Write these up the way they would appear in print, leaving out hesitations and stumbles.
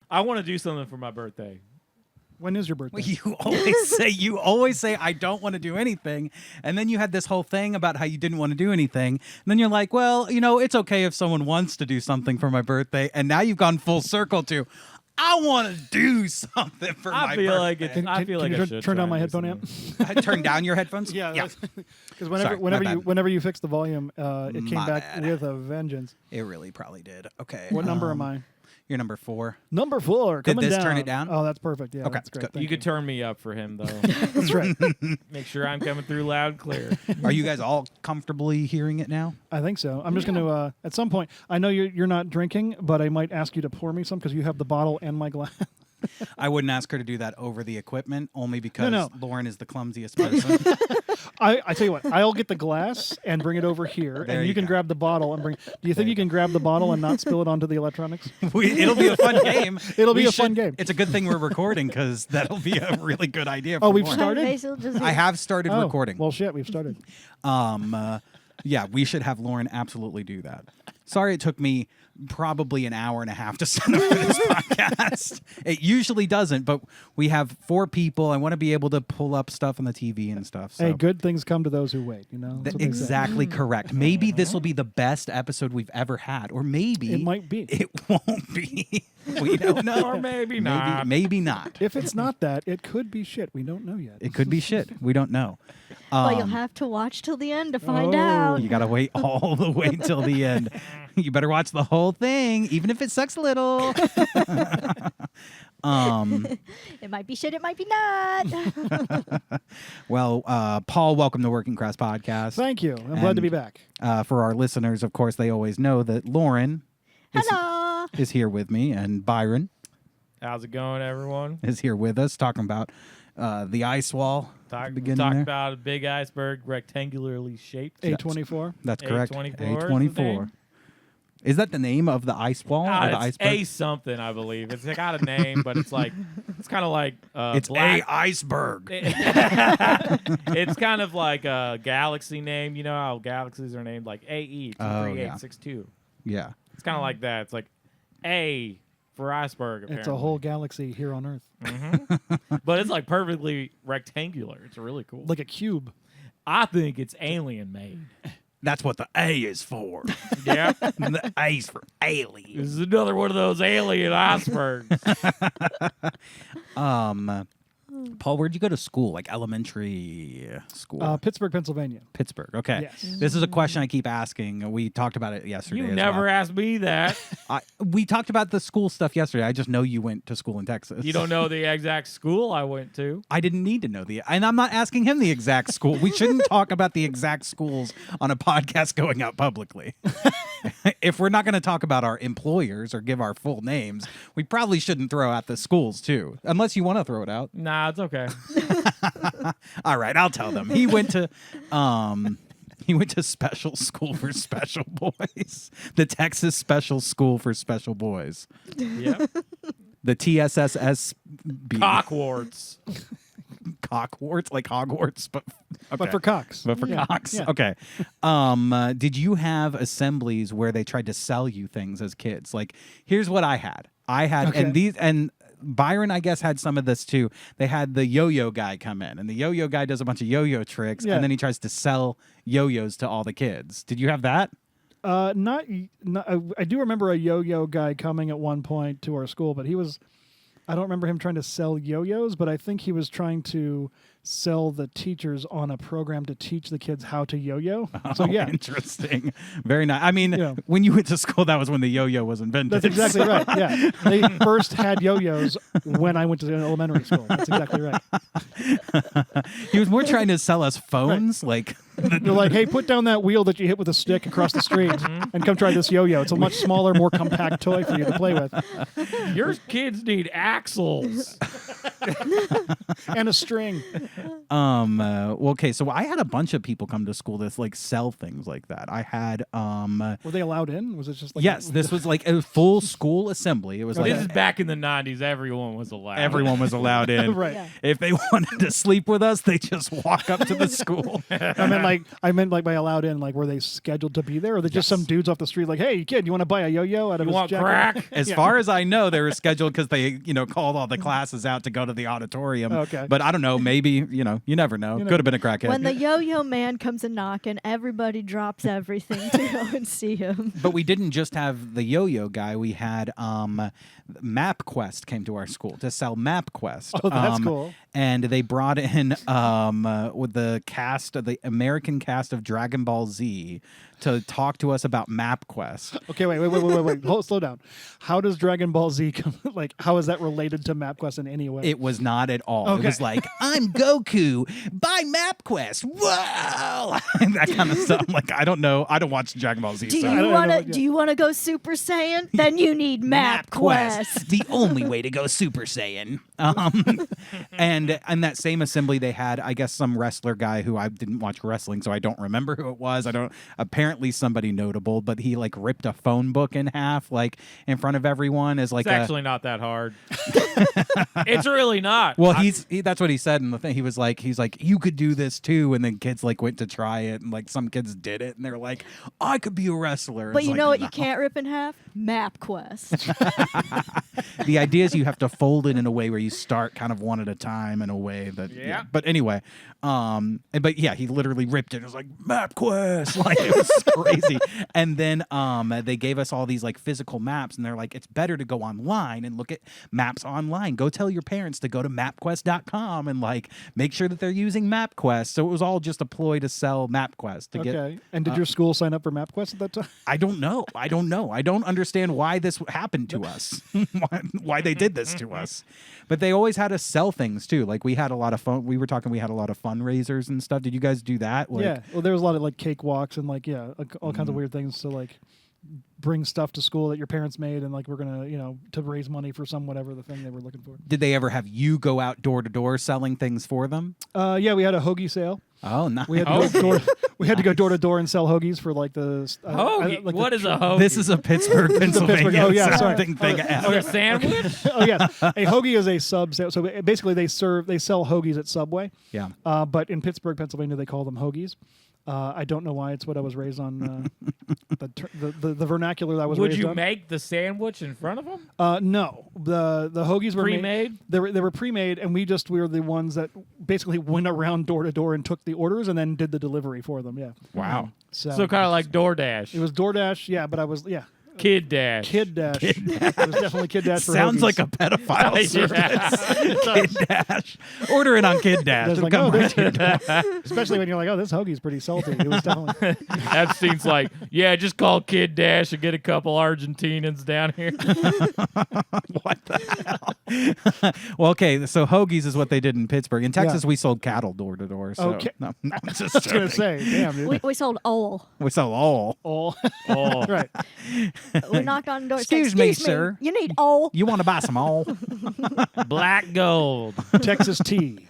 I want to do something for my birthday. When is your birthday? You always say I don't want to do anything, and then you had this whole thing about how you didn't want to do anything. And then you're like, well, it's okay if someone wants to do something for my birthday, and now you've gone full circle to I want to do something for my birthday. I feel like can I you should turn try down my and headphone do amp? something. Turn down your headphones. Yeah. Because Sorry, whenever you fixed the volume, it came My back bad. with a vengeance. It really probably did. Okay. What number am I? You're number 4. Number 4. Did Coming this down. turn it down? Oh, that's perfect. Yeah, Okay, that's great. good. Thank You could turn me up for him, though. That's right. Make sure I'm coming through loud and clear. Are you guys all comfortably hearing it now? I think so. I'm just going to, at some point, I know you're not drinking, but I might ask you to pour me some because you have the bottle and my glass. I wouldn't ask her to do that over the equipment, only because No. Lauren is the clumsiest person. I tell you what, I'll get the glass and bring it over here, There and you you can go. grab the bottle and bring. Do you think you can grab the bottle and not spill it onto the electronics? It'll be a fun game. It'll be a fun game. It's a good thing we're recording because that'll be a really good idea. Oh, for we've Lauren. started? Basil just I have started Oh, recording. Well, shit, we've started. Yeah, we should have Lauren absolutely do that. Sorry it took me probably an hour and a half to set up for this podcast. It usually doesn't, but we have 4 people. I want to be able to pull up stuff on the TV and stuff. So. Hey, good things come to those who wait. That's what they say. Exactly correct. Maybe this will be the best episode we've ever had, or maybe It might be. It won't be. We don't know. Or maybe not. Maybe not. If it's not that, it could be shit. We don't know yet. It could be shit. We don't know. Well, you'll have to watch till the end to find Oh. out. You gotta wait all the way till the end. You better watch the whole thing, even if it sucks a little. It might be shit, it might be not. Well, Paul, welcome to Working Crass Podcast. Thank you. I'm glad to be back. For our listeners, of course, they always know that Lauren Hello. is here with me, and Byron How's it going, everyone? is here with us, talking about the ice wall. Talk Beginning there. about a big iceberg, rectangularly shaped. A24. That's correct. A24 is the A24. name? Is that the name of the ice wall or the It's iceberg? A something, I believe. It's got a name, but it's kind of like It's black. a iceberg. It's kind of like a galaxy name. You know how galaxies are named like AE Oh, 23862. Yeah. It's kind of like that. It's like A for iceberg. Apparently. It's a whole galaxy here on Earth. But it's like perfectly rectangular. It's really cool. Like a cube. I think it's alien made. That's what the A is for. Yeah. The A's for alien. This is another one of those alien icebergs. Paul, where'd you go to school? Like elementary school? Pittsburgh, Pennsylvania. Pittsburgh. Okay. Yes. This is a question I keep asking. We talked about it yesterday. You as never well. asked me that. We talked about the school stuff yesterday. I just know you went to school in Texas. You don't know the exact school I went to. I didn't need to know and I'm not asking him the exact school. We shouldn't talk about the exact schools on a podcast going out publicly. If we're not going to talk about our employers or give our full names, we probably shouldn't throw out the schools too, unless you want to throw it out. Nah, it's okay. All right, I'll tell them. He went to special school for special boys. The Texas Special School for Special Boys. Yep. The TSSSB. Cockwarts. Cockwarts, like Hogwarts, but for cocks. But for cocks. Yeah. Okay. Did you have assemblies where they tried to sell you things as kids? Like, here's what I had. Okay. And Byron, I guess, had some of this too. They had the yo-yo guy come in, and the yo-yo guy does a bunch of yo-yo tricks, Yeah. and then he tries to sell yo-yos to all the kids. Did you have that? Not. I do remember a yo-yo guy coming at one point to our school, but he was. I don't remember him trying to sell yo-yos, but I think he was trying to sell the teachers on a program to teach the kids how to yo-yo. So Oh, yeah, interesting. Very nice. I mean, Yeah. when you went to school, that was when the yo-yo was invented. that's exactly right. Yeah, they first had yo-yos when I went to elementary school. That's exactly right. He was more trying to sell us phones, like. They're like, hey, put down that wheel that you hit with a stick across the street and come try this yo-yo. It's a much smaller, more compact toy for you to play with. Your kids need axles. And a string. Well, okay, so I had a bunch of people come to school that like sell things like that. I had Were they allowed in? Was it just like yes, this was like a full school assembly. It was like This is back in the 90s. Everyone was allowed. everyone was allowed in. Right. Yeah. If they wanted to sleep with us, they just walk up to the school. I meant like by allowed in, like were they scheduled to be there, or they just some dudes off the street like, hey kid, you want to buy a yo-yo out of You his want jacket? crack? As far as I know, they were scheduled because they, called all the classes out to go to the auditorium. Okay. But I don't know. Maybe, you never know. Could have been a crackhead. When the yo-yo man comes a knocking, everybody drops everything to go and see him. But we didn't just have the yo-yo guy. We had MapQuest came to our school to sell MapQuest. Oh, that's cool. And they brought in with the American cast of Dragon Ball Z to talk to us about MapQuest. Okay, wait. Slow down. How does Dragon Ball Z come? Like, how is that related to MapQuest in any way? It was not at all. Okay. It was like, I'm Goku, buy MapQuest. Whoa! That kind of stuff. I'm like, I don't know. I don't watch Dragon Ball Z. Do so- you want to go Super Saiyan? Then you need MapQuest. the only way to go Super Saiyan. And in that same assembly, they had, I guess, some wrestler guy who I didn't watch wrestling, so I don't remember who it was. Apparently somebody notable, but he like ripped a phone book in half, like in front of everyone as like It's actually not that hard. It's really not. Well, that's what he said in the thing. He's like, you could do this too, and then kids like went to try it, and like some kids did it, and they're like, I could be a wrestler. But It's you like, know what no. you can't rip in half? MapQuest. The idea is you have to fold it in a way where you start kind of one at a time in a way that Yeah. But anyway, but yeah, he literally ripped it. It was like MapQuest, like it was crazy. And then they gave us all these like physical maps, and they're like, it's better to go online and look at maps online. Go tell your parents to go to MapQuest.com and like make sure that they're using MapQuest. So it was all just a ploy to sell MapQuest to get. Okay. And did your school sign up for MapQuest at that time? I don't know. I don't understand why this happened to us. why they did this to us. But they always had us sell things too. Like we had a lot of fun. We had a lot of fundraisers and stuff. Did you guys do that? Like, Yeah. Well, there was a lot of like cakewalks and like all kinds of weird things to like bring stuff to school that your parents made, and like we're gonna to raise money for some whatever the thing they were looking for. Did they ever have you go out door to door selling things for them? Yeah, we had a hoagie sale. Oh, nice. We had to go door to door and sell hoagies for like the Hoagie. like What the is a hoagie? This is a Pittsburgh, Pennsylvania Oh, yeah, sorry. something thing. Is it a sandwich? Oh yeah, a hoagie is a sub sale. So basically, they sell hoagies at Subway. Yeah. But in Pittsburgh, Pennsylvania, they call them hoagies. I don't know why. It's what I was raised on. The vernacular that I was Would raised you on. make the sandwich in front of them? No, the hoagies were Pre-made? They were pre-made, and we were the ones that basically went around door to door and took the orders and then did the delivery for them. Yeah. Wow. So kind of like DoorDash. it was DoorDash. Yeah, but I was KidDash. KidDash. It was definitely KidDash. For Sounds hoagies. like a pedophile service. Yeah. KidDash. Order it on KidDash. It's It'll like, come oh, right this- especially when you're like, oh, this hoagie's pretty salty. It was definitely. Epstein's like, yeah, just call KidDash and get a couple Argentinians down here. What the hell? Well, okay, so hoagies is what they did in Pittsburgh. In Texas, we sold cattle door to door. So Okay. no, I'm just I was gonna joking. say, damn, dude. we sold oil. We sell all. All Oh, right. We knocked on the door. and said, Excuse me, "Excuse sir. You need oil. You want to buy some all? black gold. Texas tea.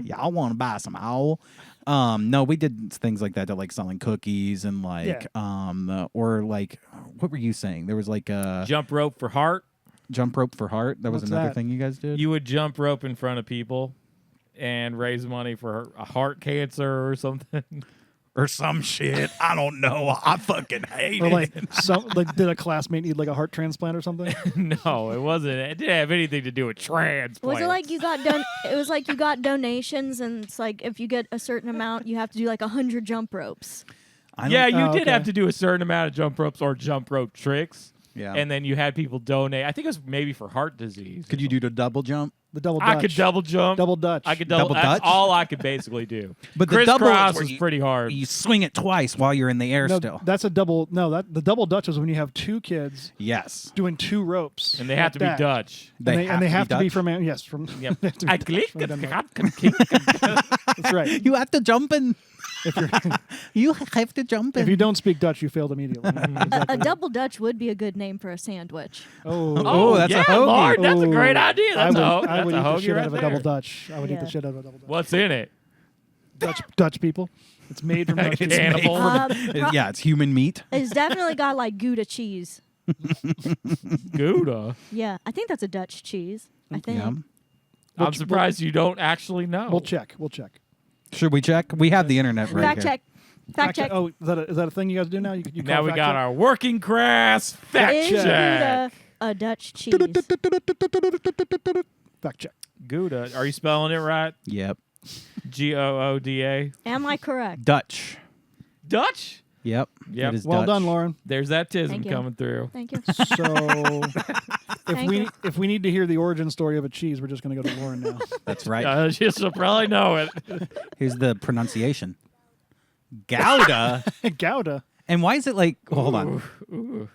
Y'all want to buy some all? No, we did things like that to like selling cookies and like or like what were you saying? There was like a Jump rope for heart. jump rope for heart. That was What's another that? thing you guys did. You would jump rope in front of people and raise money for a heart cancer or something. or some shit. I don't know. I fucking hate Or it. like did a classmate need like a heart transplant or something? No, it wasn't. It didn't have anything to do with transplant. Was it like you got It was like you got donations, and it's like if you get a certain amount, you have to do like 100 jump ropes. Yeah, you did okay. have to do a certain amount of jump ropes or jump rope tricks. Yeah. And then you had people donate. I think it was maybe for heart disease. Could you do the double jump? The double Dutch. I could double jump. Double Dutch. I could double. Double That's Dutch? all I could basically do. But the double is crisscross where was you- pretty hard. You swing it twice while you're in the air No, still. that's a double. No, the double Dutch is when you have two kids Yes. doing two ropes, And they have like to be that. Dutch. And they have to be Dutch? from yes from. Yep. they have to be I Dutch click. from Denmark. That's right. You have to jump in. If you're You have to jump in. if you don't speak Dutch, you failed immediately. A double Dutch would be a good name for a sandwich. Oh, Oh, that's a yeah, hoagie. Lord, that's a Oh. great idea. That's I I would eat a the hoagie shit right out of a there. double Dutch. I would eat Yeah. the shit out of a double Dutch. What's in it? Dutch people. It's made from Dutch It's people. made from- yeah, it's human meat. It's definitely got like Gouda cheese. Gouda. Yeah, I think that's a Dutch cheese. I think. Yeah. I'm surprised you don't actually know. We'll check. Should we check? We have the internet right Fact here. check. Fact check. Oh, is that a thing you guys do now? You Now call we fact got check? our working Crass fact Is check. Gouda a Dutch cheese? fact check. Gouda. Are you spelling it right? Yep. Gooda. Am I correct? Dutch. Dutch? Yep. Yep. It is Well Dutch. done, Lauren. There's that tism Thank you. coming through. Thank you. So Thank you. if we need to hear the origin story of a cheese, we're just going to go to Lauren now. That's right. She'll probably know it. Here's the pronunciation. Gouda. Gouda. And why is it like? Well, hold on. Ooh.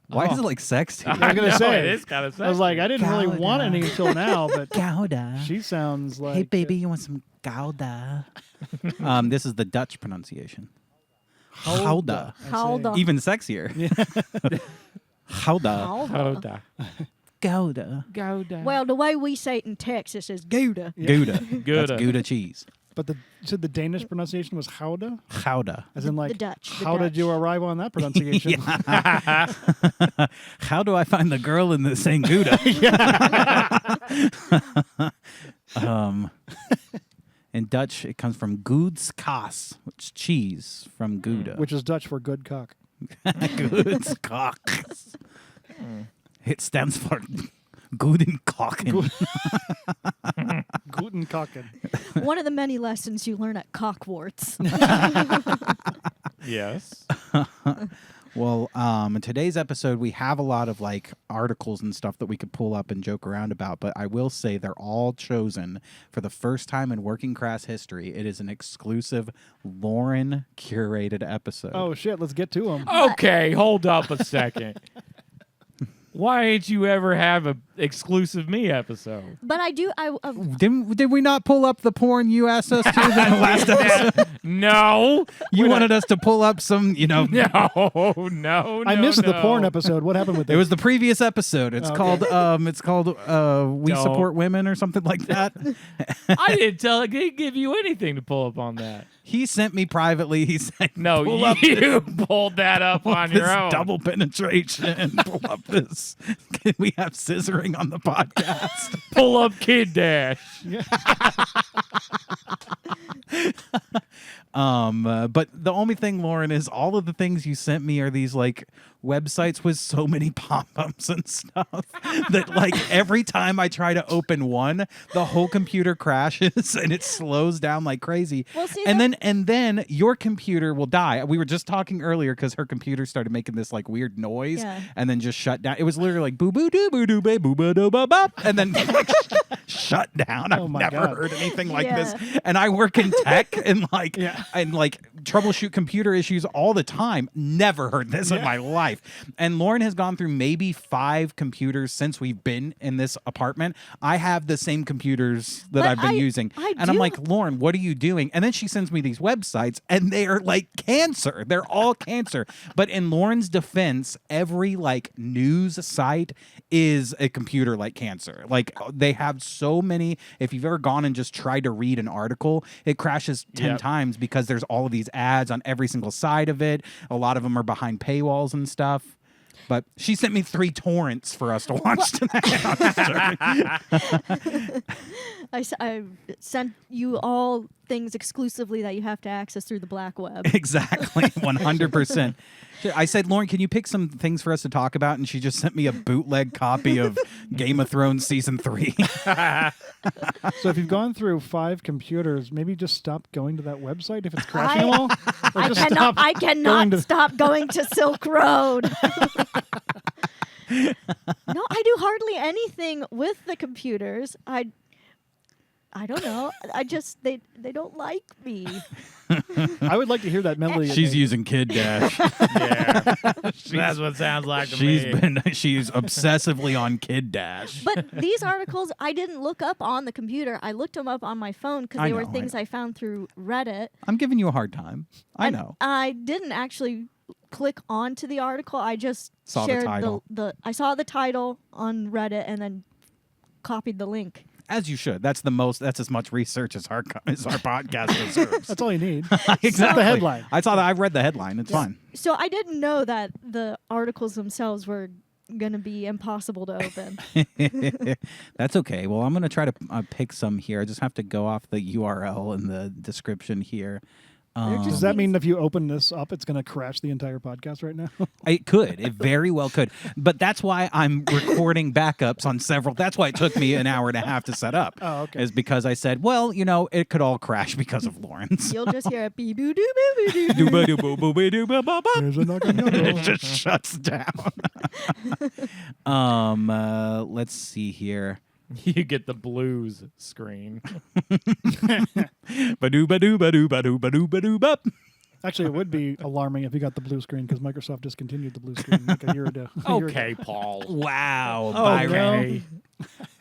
Why is it like sexy? I was gonna know, say, it is kind of I was like, I didn't really want Gouda. any until now, but Gouda. she sounds like. Hey, baby, you want some Gouda? This is the Dutch pronunciation. Gouda. I say. Gouda. Even sexier. Gouda. Gouda. Gouda. Gouda. Well, the way we say it in Texas is Gouda. Gouda. Gouda. That's Gouda cheese. But you said the Danish pronunciation was Gouda? Gouda. As in, like, the Dutch. The how did you Dutch. arrive on that pronunciation? How do I find the girl in the saying Gouda? In Dutch, it comes from Goedskaas, which is cheese from Gouda. Which is Dutch for good cock. Goedskaas. It stands for Goedenkokken. Guten Kocken. One of the many lessons you learn at Cockwarts. Yes. Well, in today's episode, we have a lot of like articles and stuff that we could pull up and joke around about, but I will say they're all chosen for the first time in Working Crass history. It is an exclusive Lauren curated episode. Oh, shit. Let's get to them. Okay, hold up a second. Why ain't you ever have a exclusive me episode? But I do. Did we not pull up the porn you asked us to in the last episode? No. You wanted us to pull up some, No. I missed the no. porn episode. What happened with It it? was the previous episode. It's Okay. called We Don't. Support Women or something like that. I didn't give you anything to pull up on that. He sent me privately. He said, No, pull up you pulled that up on this your own. double penetration. Pull up this. Can we have scissoring on the podcast? Pull up KidDash. But the only thing, Lauren, is all of the things you sent me are these like websites with so many pop-ups and stuff that like every time I try to open one, the whole computer crashes and it slows down like crazy. Well, see, and then your computer will die. We were just talking earlier because her computer started making this like weird noise Yeah. and then just shut down. It was literally like boo boo doo boo doo ba boo ba doo ba bop and then like shut down. Oh I've my never God. heard anything like Yeah. this. And I work in tech and like Yeah. and like troubleshoot computer issues all the time. Never heard this in my life. And Lauren has gone through maybe 5 computers since we've been in this apartment. I have the same computers that But I've been using. I And I'm do- like, Lauren, what are you doing? And then she sends me these websites and they are like cancer. They're all cancer. But in Lauren's defense, every like news site is a computer like cancer. Like they have so many. If you've ever gone and just tried to read an article, it crashes 10 Yep. times because there's all of these ads on every single side of it. A lot of them are behind paywalls and stuff. But she sent me 3 torrents for us to watch tonight. I sent you all things exclusively that you have to access through the black web. Exactly, 100%. I said, Lauren, can you pick some things for us to talk about? And she just sent me a bootleg copy of Game of Thrones Season 3. So if you've gone through 5 computers, maybe just stop going to that website if it's crashing them all. Or I just cannot. stop I going cannot to- stop going to Silk Road. No, I do hardly anything with the computers. I don't know. I just they don't like me. I would like to hear that melody. She's again. using KidDash. Yeah. That's what it sounds like to She's me. she's obsessively on KidDash. But these articles I didn't look up on the computer. I looked them up on my phone because I they were know, I things know. I found through Reddit. I'm giving you a hard time. I And know. I didn't actually click onto the article. I just Saw the shared title. I saw the title on Reddit and then copied the link. As you should. That's as much research as our podcast deserves. That's all you need. Exactly. The headline. I saw that. I've read the headline. It's fine. So I didn't know that the articles themselves were going to be impossible to open. That's okay. Well, I'm going to try to pick some here. I just have to go off the URL in the description here. Does that mean if you open this up, it's going to crash the entire podcast right now? It could. It very well could. But that's why I'm recording backups on several. That's why it took me an hour and a half to set up. Oh, okay. Is because I said, well, it could all crash because of Lawrence. You'll just hear a beep boo doo boo boo doo. There's a knock on your door. It just shuts down. Let's see here. You get the blues screen. Ba-doo, ba-doo, ba-doo, ba-doo, ba-doo, ba-doo, bop. Actually, it would be alarming if you got the blue screen because Microsoft discontinued the blue screen like a year ago. Okay, Paul. Wow, Byron. Okay.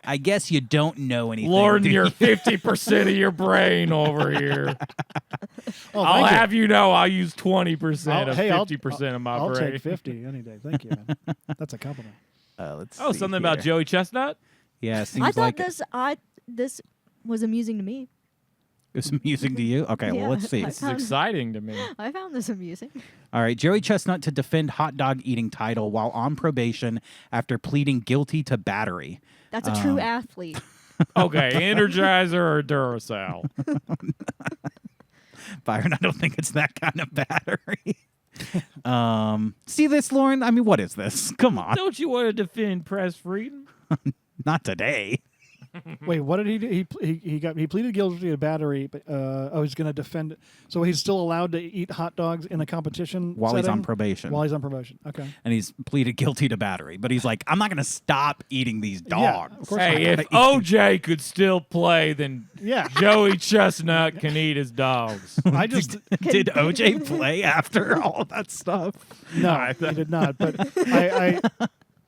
I guess you don't know anything. Lord, do you're you? 50% of your brain over here. Oh, I'll thank you. have you know I'll use 20% of Hey, 50% of my I'll brain. take 50 any day. Thank you, man. That's a compliment. Let's Oh, see something about here. Joey Chestnut? Yeah, seems I thought like this was amusing to me. it's amusing to you. Okay, Yeah, well, let's see. I This is exciting to me. I found this amusing. All right, Joey Chestnut to defend hot dog eating title while on probation after pleading guilty to battery. That's a true athlete. Okay, Energizer or Duracell? Byron, I don't think it's that kind of battery. See this, Lauren? I mean, what is this? Come on. Don't you want to defend press freedom? Not today. Wait, what did he do? He pleaded guilty to battery, but he's going to defend it. So he's still allowed to eat hot dogs in a competition While he's setting? on probation. While he's on probation. Okay. And he's pleaded guilty to battery. But he's like, I'm not going to stop eating these Yeah, dogs. of course Hey, not. if OJ could still play, then Yeah. Joey Chestnut can eat his dogs. I just Did OJ play after all that stuff? no, he did not. But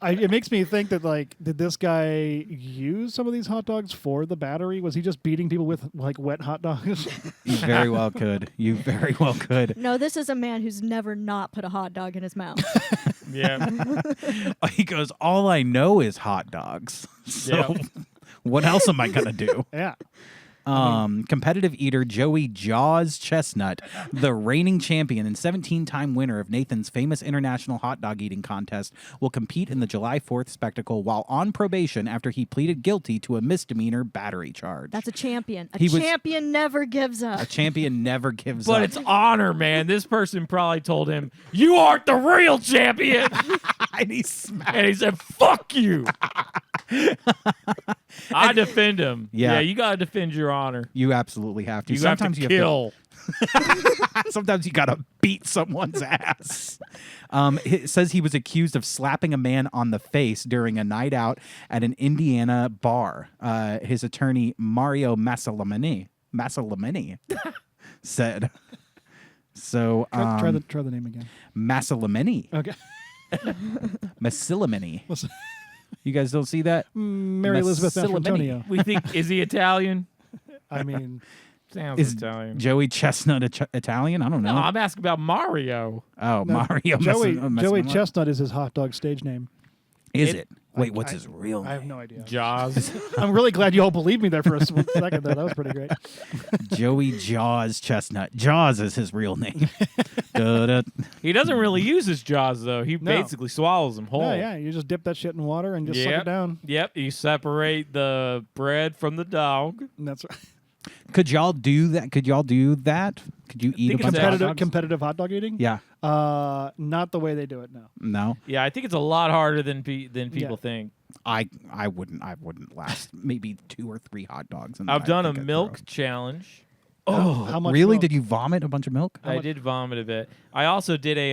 it makes me think that did this guy use some of these hot dogs for the battery? Was he just beating people with wet hot dogs? You very well could. You very well could. No, this is a man who's never not put a hot dog in his mouth. Yeah. He goes, all I know is hot dogs. So Yeah. what else am I going to do? Yeah. Competitive eater Joey Jaws Chestnut, the reigning champion and 17-time winner of Nathan's famous international hot dog eating contest, will compete in the July 4th spectacle while on probation after he pleaded guilty to a misdemeanor battery charge. That's a champion. He was- Champion never gives A up. champion never gives But up. it's honor, man. This person probably told him, "You aren't the real champion." And he smacked. And he said, "Fuck you." I defend him. Yeah. Yeah, you got to defend your honor. You absolutely have to. You have to kill. Sometimes you gotta beat someone's ass. It says he was accused of slapping a man on the face during a night out at an Indiana bar. His attorney Mario Massalamini said. So Try the name again. Massalamini. Okay. Massalamini. Listen, You guys don't see that? Mary Elizabeth Massalamini. Antonio. We think, is he Italian? I mean, Sounds Is Italian. Joey Chestnut Italian? I don't know. No, I'm asking about Mario. Oh, no, Mario. Joey Massalamini. Chestnut is his hot dog stage name. Is It- it? Wait, what's I- his real name? I have no idea. Jaws. I'm really glad you all believed me there for a second. There, that was pretty great. Joey Jaws Chestnut. Jaws is his real name. Da-da. He doesn't really use his jaws, though. He No. basically swallows them whole. Oh, yeah, you just dip that shit in water and just suck it Yep. down. Yep, you separate the bread from the dog. And that's Could y'all do that? Could y'all do that? Could you eat a think bunch it's of hot competitive dogs? competitive hot dog eating. Yeah. Not the way they do it now. No. Yeah, I think it's a lot harder than people think. I wouldn't last maybe 2 or 3 hot dogs. And I've I done a think I'd milk throw. challenge. Oh, How much really? milk? Did you vomit a bunch of milk? I did vomit a bit. I also did a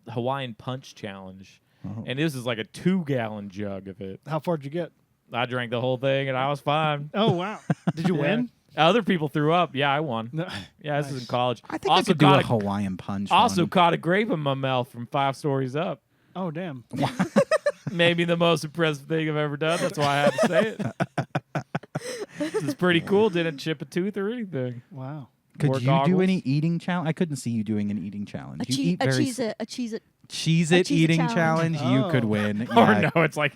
Hawaiian punch challenge, Oh. and this is like a 2-gallon jug of it. How far did you get? I drank the whole thing, and I was fine. Oh wow! Did you Yeah. win? Other people threw up. Yeah, I won. No. Yeah, this is in Nice. college. I think I also could do caught a Hawaiian punch. also one. caught a grape in my mouth from 5 stories up. Oh damn! Maybe the most impressive thing I've ever done. That's why I had to say it. This is pretty cool. Didn't chip a tooth or anything. Wow. Could Wore you goggles. do any eating challenge? I couldn't see you doing an eating challenge. You eat very Cheez-It. A Cheez-It. Cheez-It Cheez-It eating challenge. challenge. You could Oh. win. Or Yeah. no, it's like,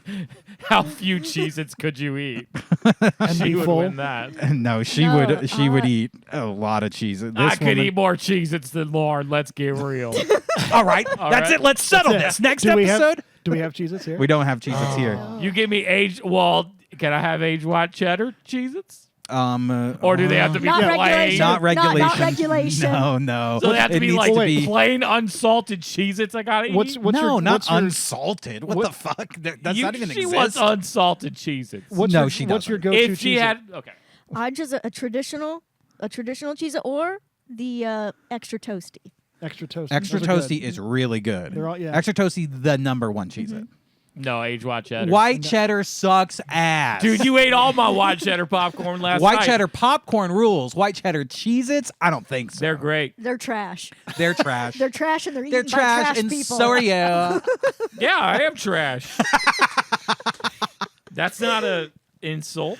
how few Cheez-Its could you eat? and She be would full. win that. No, she No, would eat a lot of cheese. This I could woman- eat more Cheez-Its than Lauren. Let's get real. All right, All that's right. it. Let's settle That's it. this. Next Do we episode. do we have Cheez-Its here? We don't have Cheez-Its here. You give me Well, can I have aged white cheddar Cheez-Its? Or do they have to be Not plain? regulation. Not regulation. Not regulation. No. So they have to It be needs like to be- plain unsalted Cheez-Its I gotta What's eat? your, not what's your, unsalted. What the fuck? That's not even She exist. wants unsalted Cheez-Its. what's No, your, she what's your doesn't. go-to If she Cheez-It? had... Okay. I just a traditional cheese or the extra toasty. extra toasty. Extra Those are toasty good. is really good. They're all- yeah. Extra toasty, the number one Cheez-It. No, aged white cheddar. White cheddar sucks ass. Dude, you ate all my white cheddar popcorn last White night. cheddar popcorn rules. White cheddar Cheez-Its? I don't think so. They're great. They're trash. They're trash. They're trash and they're They're eaten by trash, trash and people. so are you. Yeah, I am trash. That's not a insult.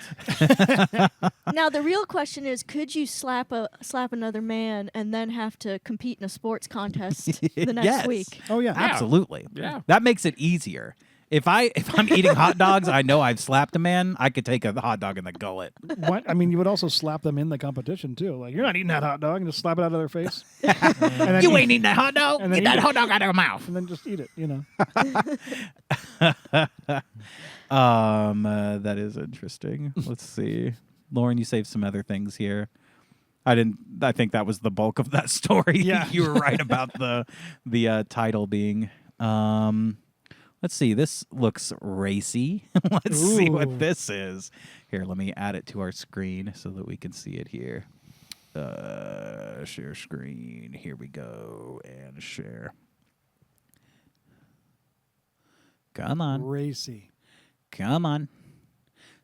Now the real question is, could you slap another man and then have to compete in a sports contest the next Yes. week? Oh yeah. Absolutely. Yeah. That makes it easier. If I'm eating hot dogs, I know I've slapped a man. I could take a hot dog in the gullet. What? I mean, you would also slap them in the competition too. Like, you're not eating that hot dog, and just slap it out of their face. And then You eat- ain't eating that hot dog. And then Get eat that it. hot dog out of your mouth. and then just eat it. You know. That is interesting. Let's see. Lauren, you saved some other things here. I think that was the bulk of that story. Yeah. You were right about the title being. Let's see. This looks racy. Let's see Ooh. what this is. Here, let me add it to our screen so that we can see it here. Share screen. Here we go. And share. Come on. Racy. Come on.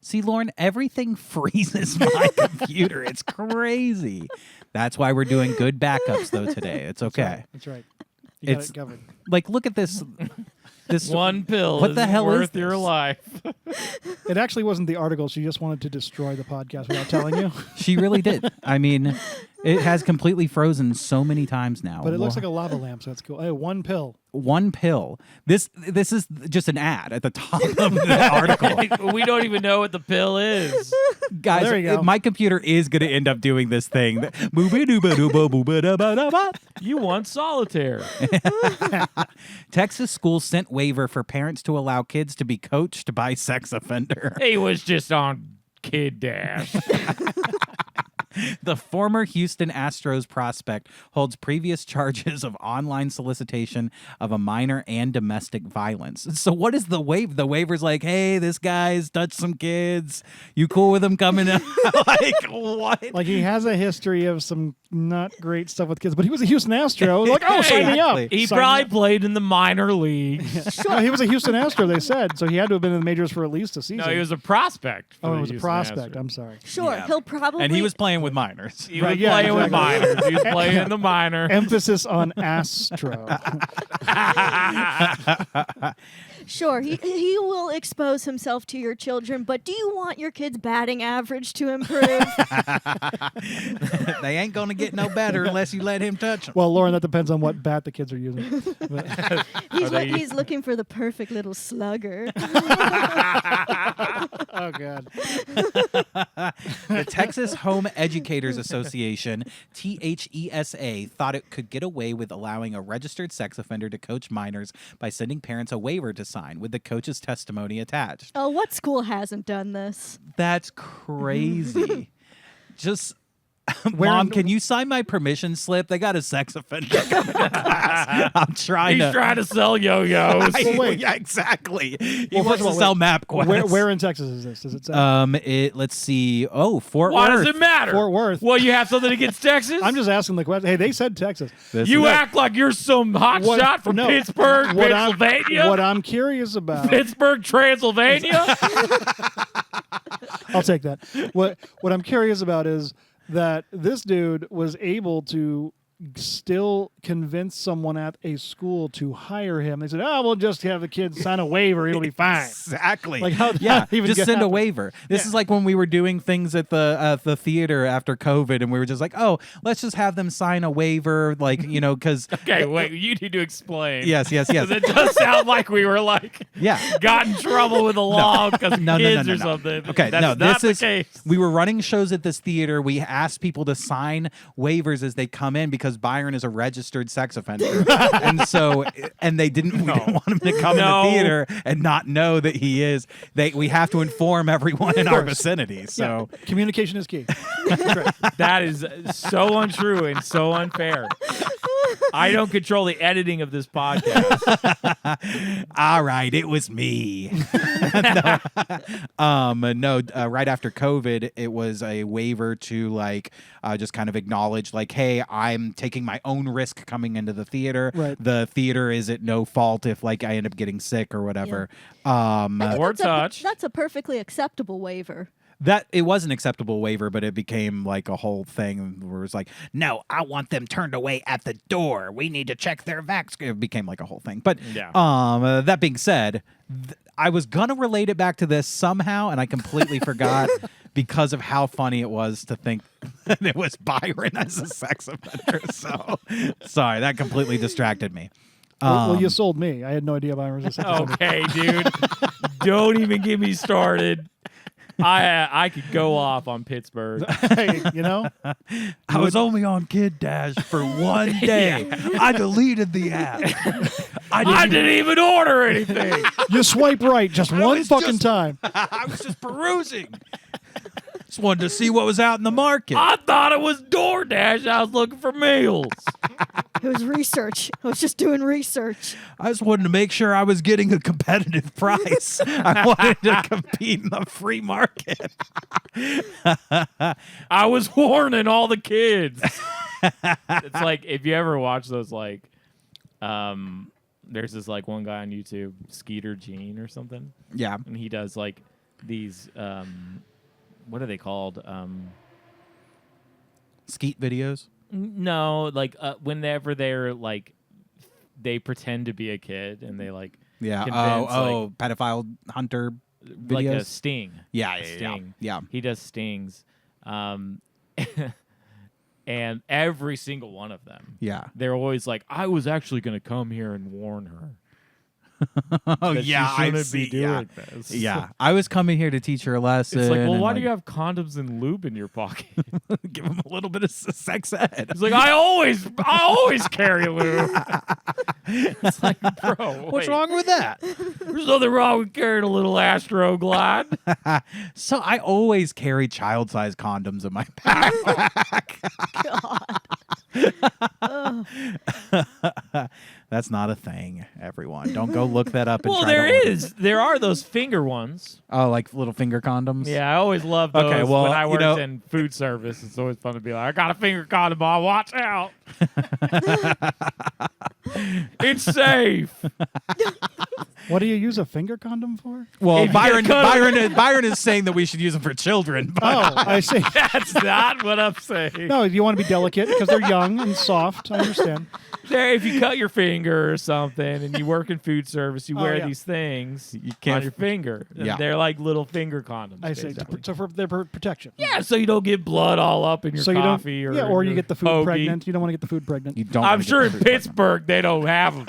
See, Lauren, everything freezes my computer. It's crazy. That's why we're doing good backups, though, today. It's okay. That's right. You got It's- it covered. Like, look at this. This One pill What is the hell is worth your this? life. It actually wasn't the article. She just wanted to destroy the podcast without telling you. She really did. I mean, it has completely frozen so many times now. But it looks like a lava lamp, so that's cool. Hey, one pill. one pill. This is just an ad at the top of the article. We don't even know what the pill is. Guys, There you go. my computer is going to end up doing this thing. You want solitaire. Texas schools sent waiver for parents to allow kids to be coached by sex offender. He was just on KidDash. The former Houston Astros prospect holds previous charges of online solicitation of a minor and domestic violence. So what is the waiver? The waiver's like, hey, this guy's touched some kids. You cool with him coming out? Like, what? Like, he has a history of some not great stuff with kids, but he was a Houston Astro. Like, oh, sign me up. Exactly. He Sign probably me played in the minor league. up. No, he was a Houston Astro, they said. So he had to have been in the majors for at least a season. No, he was a prospect. for Oh, the it was a Houston prospect. Astros. I'm sorry. Sure, Yeah. he'll probably. And he was playing with minors. He Right, was yeah, playing with exactly. minors. He was playing in the minor. Emphasis on Astro. Sure, he will expose himself to your children, but do you want your kid's batting average to improve? They ain't going to get no better unless you let him touch them. Well, Lauren, that depends on what bat the kids are using. But- He's looking for the perfect little slugger. oh, God. The Texas Home Educators Association, THESA, thought it could get away with allowing a registered sex offender to coach minors by sending parents a waiver to sign with the coach's testimony attached. Oh, what school hasn't done this? That's crazy. Just, Where Mom, in- can you sign my permission slip? They got a sex offender coming to class. I'm trying He's to. trying to sell yo-yos. Well, wait. Yeah, exactly. He Well, wants first of to all, sell MapQuest. Where in Texas is this? Does it say? Let's see. Oh, Fort Why Worth. does it matter? Fort Worth. Well, you have something against Texas? I'm just asking the question. Hey, they said Texas. This You is- act like you're some hot What- shot from no. Pittsburgh, What Pennsylvania. what I'm curious about. Pittsburgh, Transylvania. I'll take that. What I'm curious about is that this dude was able to still convince someone at a school to hire him. They said, "Oh, we'll just have the kids sign a waiver; it'll be fine." Exactly. Like how even just get send a happen? waiver. This is like when we were doing things at the theater after COVID, and we were just like, oh, let's just have them sign a waiver, like because Okay, wait. You need to explain. yes. 'Cause it does sound like we were like Yeah. got in trouble with the law because No, kids no. or something. Okay, That's no, not this the is case. we were running shows at this theater. We asked people to sign waivers as they come in because Byron is a registered sex offender, and we didn't want him to come in No. the theater and not know that he is. We have to inform everyone in our vicinity. So Communication is key. That's right. That is so untrue and so unfair. I don't control the editing of this podcast. all right, it was me. Right after COVID, it was a waiver to just kind of acknowledge hey, I'm taking my own risk coming into the theater. Right. The theater is at no fault if I end up getting sick or whatever. Or touch. That's a perfectly acceptable waiver. That it was an acceptable waiver, but it became a whole thing where it was no, I want them turned away at the door. We need to check their vax. It became a whole thing. But that being said, I was gonna relate it back to this somehow, and I completely forgot because of how funny it was to think that it was Byron as a sex offender. So sorry, that completely distracted me. Well, you sold me. I had no idea Byron was a sex offender. Okay, dude. Don't even get me started. I could go off on Pittsburgh. Hey, I was only on KidDash for one day. I deleted the app. I didn't even order anything. you swipe right just one was fucking just- time. I was just perusing. Just wanted to see what was out in the market. I thought it was DoorDash. I was looking for meals. It was research. I was just doing research. I just wanted to make sure I was getting a competitive price. I wanted to compete in the free market. I was warning all the kids. It's like if you ever watch those there's this one guy on YouTube, Skeeter Gene or something, Yeah. and he does these what are they called? Skeet videos. No, whenever they're they pretend to be a kid and they Yeah. convince, Pedophile hunter videos. like a sting. Yeah. Sting. Yeah. He does stings. And every single one of them, Yeah. they're always like, I was actually going to come here and warn her. Oh that yeah, she I shouldn't see. be doing this. Yeah. I was coming here to teach her a lesson. It's like, well, and, why do you have condoms and lube in your pocket? give him a little bit of sex ed? It's like, I always carry lube. It's like, bro, What's wait. wrong with that? There's nothing wrong with carrying a little Astroglide. So I always carry child-sized condoms in my backpack. That's not a thing, everyone. Don't go look that up. And Well, try to there order is. There are those finger ones. Oh, like little finger condoms? Yeah, I always loved those Okay, well, when I you worked know- in food service. It's always fun to be like, I got a finger condom on. Watch out. It's safe. What do you use a finger condom for? Well, If you Byron, get cut- Byron is saying that we should use them for children. But Oh, I see. That's not what I'm saying. No, you want to be delicate because they're young and soft. I understand. There, if you cut your finger or something and you work in food service, you Oh, wear yeah. these things You can't- on your finger. Yeah. They're like little finger condoms. I see. basically. So for their protection. Yeah, so you don't get blood all up in your So you don't. coffee or Yeah, or you your get the food hoagie. pregnant. You don't want to get the food pregnant. you don't. I'm wanna get sure the in food pregnant. Pittsburgh they don't have them.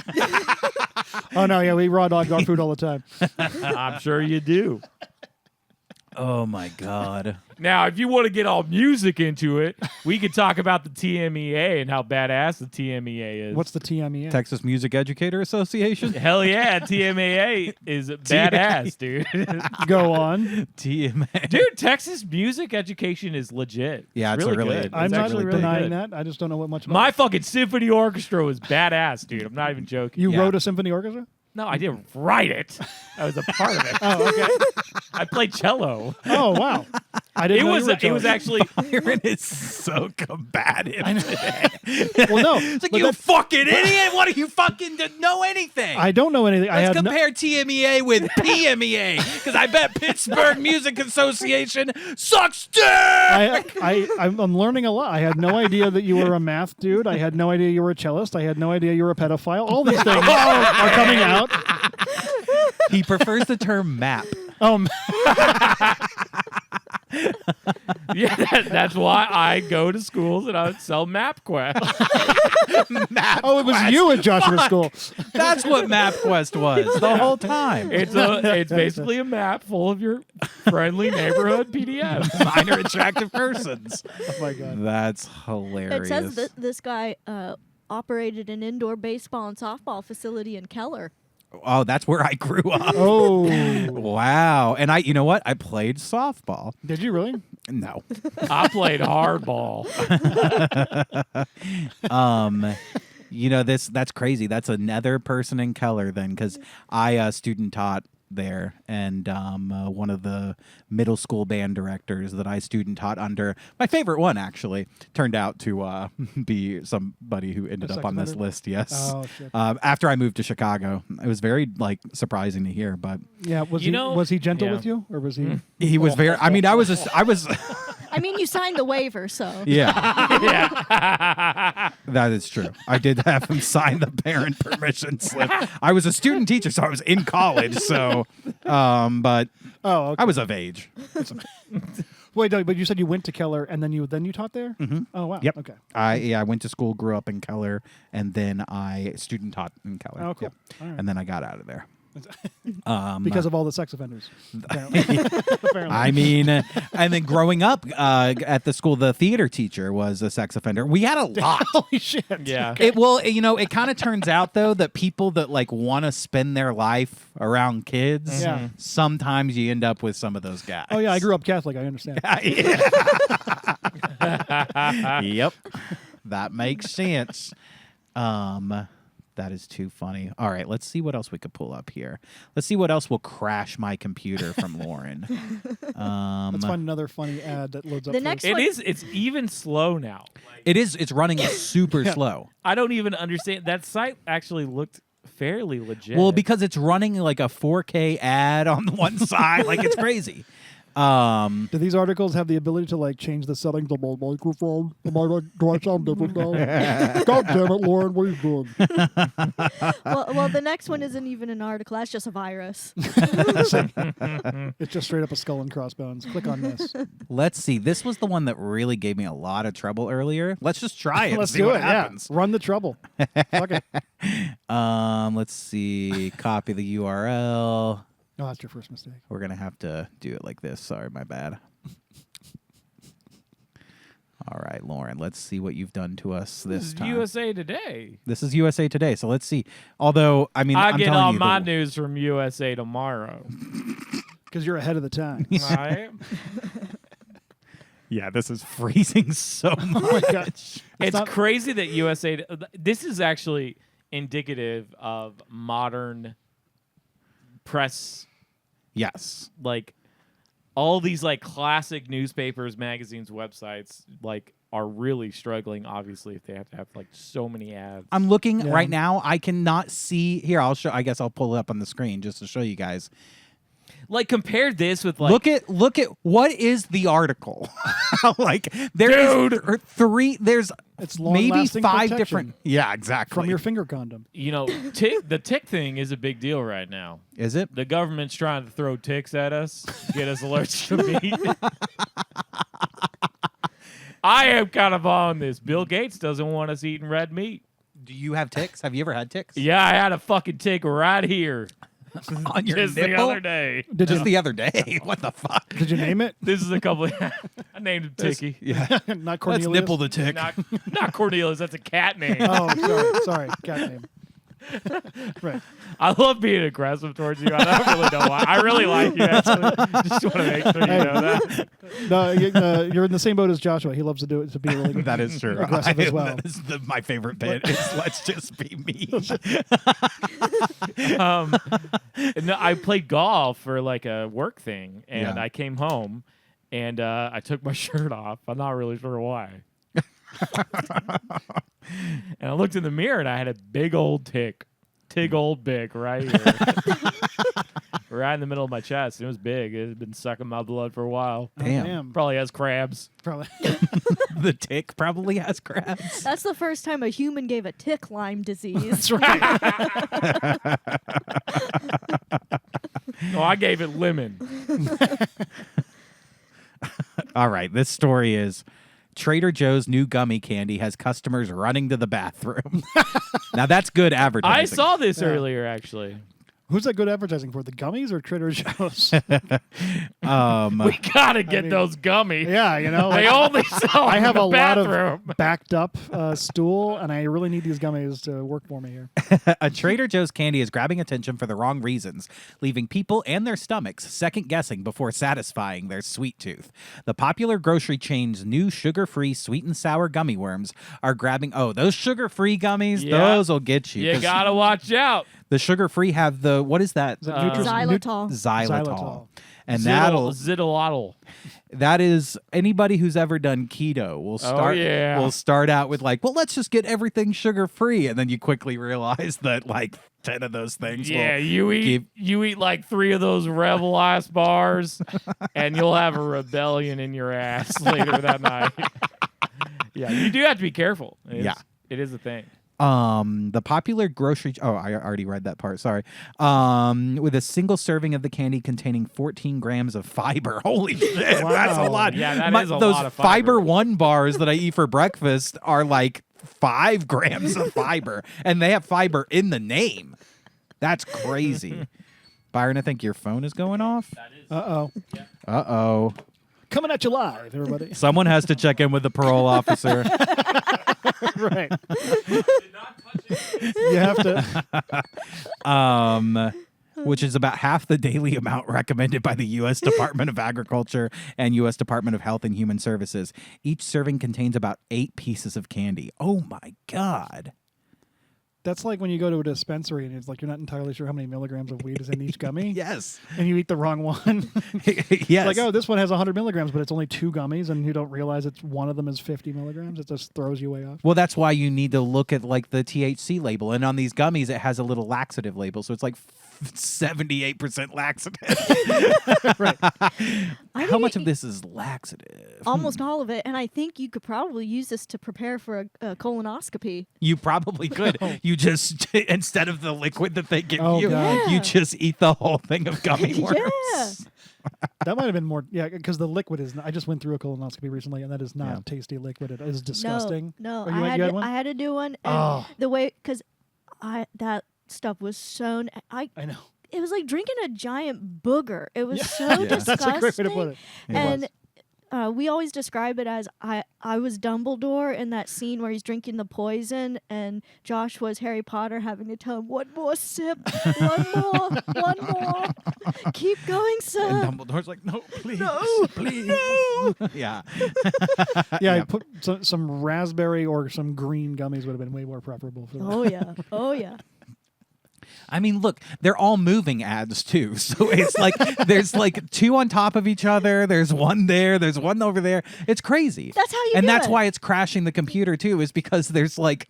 Oh no, yeah, we raw dog our food all the time. I'm sure you do. Oh my God. Now, if you want to get all music into it, we could talk about the TMEA and how badass the TMEA is. What's the TMEA? Texas Music Educator Association. Hell yeah, TMEA is badass, dude. Go on. TMA. Dude, Texas music education is legit. Yeah, it's really really- good. It's I'm It's not actually really denying good. that. I just don't know what much about My it. fucking symphony orchestra was badass, dude. I'm not even joking. You Yeah. wrote a symphony orchestra? No, I didn't write it. I was a part of it. Oh, okay. I played cello. Oh, wow. I didn't It know was you were it was jealous. actually Byron is so combative today. Well, no. It's like, but you that's- fucking idiot. What do you fucking know anything? I don't know anything. Let's compare TMEA with PMEA, because I bet Pittsburgh Music Association sucks dick. I'm learning a lot. I had no idea that you were a math dude. I had no idea you were a cellist. I had no idea you were a pedophile. All these things are coming out. He prefers the term map. yeah. That's why I go to schools and I would sell MapQuest. Oh, it was you at Joshua School. That's what MapQuest was the whole time. It's basically a map full of your friendly neighborhood PDFs. Minor attractive persons. Oh my god. That's hilarious. It says that this guy operated an indoor baseball and softball facility in Keller. Oh, that's where I grew up. Oh, Wow. And you know what? I played softball. did you really? No. I played hardball. That's crazy. That's another person in Keller then, because I student taught there, and one of the middle school band directors that I student taught under, my favorite one actually, turned out to be somebody who ended A up on this sex list. Yes. Oh shit. After I moved to Chicago, it was very surprising to hear, but Yeah. Was he gentle yeah. with you, or was he? he was very. I mean, I was. I mean, you signed the waiver, so. Yeah, Yeah. that is true. I did have him sign the parent permission slip. I was a student teacher, so I was in college. So, but Oh, okay. I was of age. Wait, no, but you said you went to Keller and then you taught there. Mm-hmm. Oh wow. Yep. Okay. I went to school, grew up in Keller, and then I student taught in Keller. Oh, cool. Yep. All right. And then I got out of there. Because of all the sex offenders. Apparently. I mean, and then growing up at the school, the theater teacher was a sex offender. We had a lot. Holy shit. Yeah. It kind of turns out though that people that want to spend their life around kids, Yeah. sometimes you end up with some of those guys. Oh yeah, I grew up Catholic. I understand. Yep, that makes sense. That is too funny. All right, let's see what else we could pull up here. Let's see what else will crash my computer from Lauren. Let's find another funny ad that loads up. The for next us. one- It's even slow now. It's running super slow. I don't even understand. That site actually looked fairly legit. Well, because it's running like a 4K ad on the one side, it's crazy. Do these articles have the ability to change the settings of my microphone? Do I sound different now? God damn it, Lauren, what are you doing? well, the next one isn't even an article. That's just a virus. It's just straight up a skull and crossbones. Click on this. Let's see. This was the one that really gave me a lot of trouble earlier. Let's just try it. Let's and see do what it. happens. Yeah. Run the trouble. Fuck it. Let's see. Copy the URL. Oh, that's your first mistake. We're gonna have to do it like this. Sorry, my bad. All right, Lauren. Let's see what you've done to us this this is time. USA Today. This is USA Today. So let's see. Although, I mean, I I'm get telling all you, my news from USA Tomorrow. Because you're ahead of the time. Right? yeah, this is freezing so much. Oh my God. It's not- crazy that USA. This is actually indicative of modern press. Yes. All these classic newspapers, magazines, websites are really struggling. Obviously, if they have to have so many ads. I'm looking Yeah. right now. I cannot see here. I'll show. I guess I'll pull it up on the screen just to show you guys. Compare this with look at what is the article? There Dude. is three. There's It's maybe long-lasting 5 protection different. Yeah, exactly. from your finger condom. the tick thing is a big deal right now. Is it? The government's trying to throw ticks at us, get us allergic to meat. I am kind of on this. Bill Gates doesn't want us eating red meat. Do you have ticks? Have you ever had ticks? Yeah, I had a fucking tick right here On your just nipple? the other day. Just the other day. What the fuck? Did you name it? This is a couple. I named him Ticky. Yeah. Not Cornelius. Let's nipple the tick. Not Cornelius. That's a cat name. Oh, sorry. Cat name. Right. I love being aggressive towards you. I don't really know why. I really like you. Actually, just want to make sure you know that. No, you're in the same boat as Joshua. He loves to do it to be really That is true. aggressive as well. That is my favorite bit. Is let's just be me. And I played golf for a work thing, and Yeah. I came home, and I took my shirt off. I'm not really sure why. And I looked in the mirror, and I had a big old tig old big right here. Right in the middle of my chest. It was big. It had been sucking my blood for a while. Damn. Probably has crabs. Probably. The tick probably has crabs. That's the first time a human gave a tick Lyme disease. That's right. No, I gave it lemon. All right, this story is Trader Joe's new gummy candy has customers running to the bathroom. Now that's good advertising. I saw this earlier, actually. Who's that good advertising for? The gummies or Trader Joe's? We gotta get those gummies. Yeah, you know. They only sell I have in a the lot bathroom. of backed up stool, and I really need these gummies to work for me here. A Trader Joe's candy is grabbing attention for the wrong reasons, leaving people and their stomachs second-guessing before satisfying their sweet tooth. The popular grocery chain's new sugar-free sweet and sour gummy worms are grabbing... Oh, those sugar-free gummies, Yeah. those will get you. You 'cause gotta watch out. the sugar-free have the... What is that? Is it Xylitol. Xylitol. And Zitolotl. that is anybody who's ever done keto will start out with like, well, let's just get everything sugar free, and then you quickly realize that like 10 of those things. Yeah, will you eat like 3 of those Revel Ice bars, and you'll have a rebellion in your ass later that night. Yeah, you do have to be careful. It is a thing. The popular grocery... Oh, I already read that part. Sorry. With a single serving of the candy containing 14 grams of fiber. Holy shit, Wow. that's a lot. Yeah, that is a those lot of fiber. Fiber One bars that I eat for breakfast are like 5 grams of fiber, and they have fiber in the name. That's crazy. Byron, I think your phone is going off. Uh-oh. Uh-oh. Coming at you live, everybody. Someone has to check in with the parole officer. Right. You have to... Which is about half the daily amount recommended by the U.S. Department of Agriculture and U.S. Department of Health and Human Services. Each serving contains about 8 pieces of candy. Oh, my God. That's like when you go to a dispensary and it's like you're not entirely sure how many milligrams of weed is in each gummy. Yes. And you eat the wrong one. Yes. Like, oh, this one has 100 milligrams, but it's only 2 gummies, and you don't realize it's one of them is 50 milligrams. It just throws you way off. Well, that's why you need to look at like the THC label. And on these gummies, it has a little laxative label. So it's like 78% laxative. Right. How much of this is laxative? Almost all of it. And I think you could probably use this to prepare for a colonoscopy. You probably could. You just, instead of the liquid that they give Oh, you, God. you just eat the whole thing of gummy worms. Yeah. That might have been more, because the liquid is. I just went through a colonoscopy recently, and that is not tasty liquid. It is disgusting. No, Oh, I you had one? I had to do one. And Oh. the way, because that stuff was so. I know. It was like drinking a giant booger. It was so Yeah. disgusting. That's a great way to put it. And we always describe it as I was Dumbledore in that scene where he's drinking the poison, and Josh was Harry Potter having to tell him, one more sip, one more. Keep going, sir. And Dumbledore's like, no, please, please. No. Yeah. Yeah, I put some raspberry or some green gummies would have been way more preferable for that. Oh, yeah. Oh, yeah. I mean, look, they're all moving ads too. So it's like there's like 2 on top of each other. There's one there. There's one over there. It's crazy. That's how you And do that's it. why it's crashing the computer too, is because there's like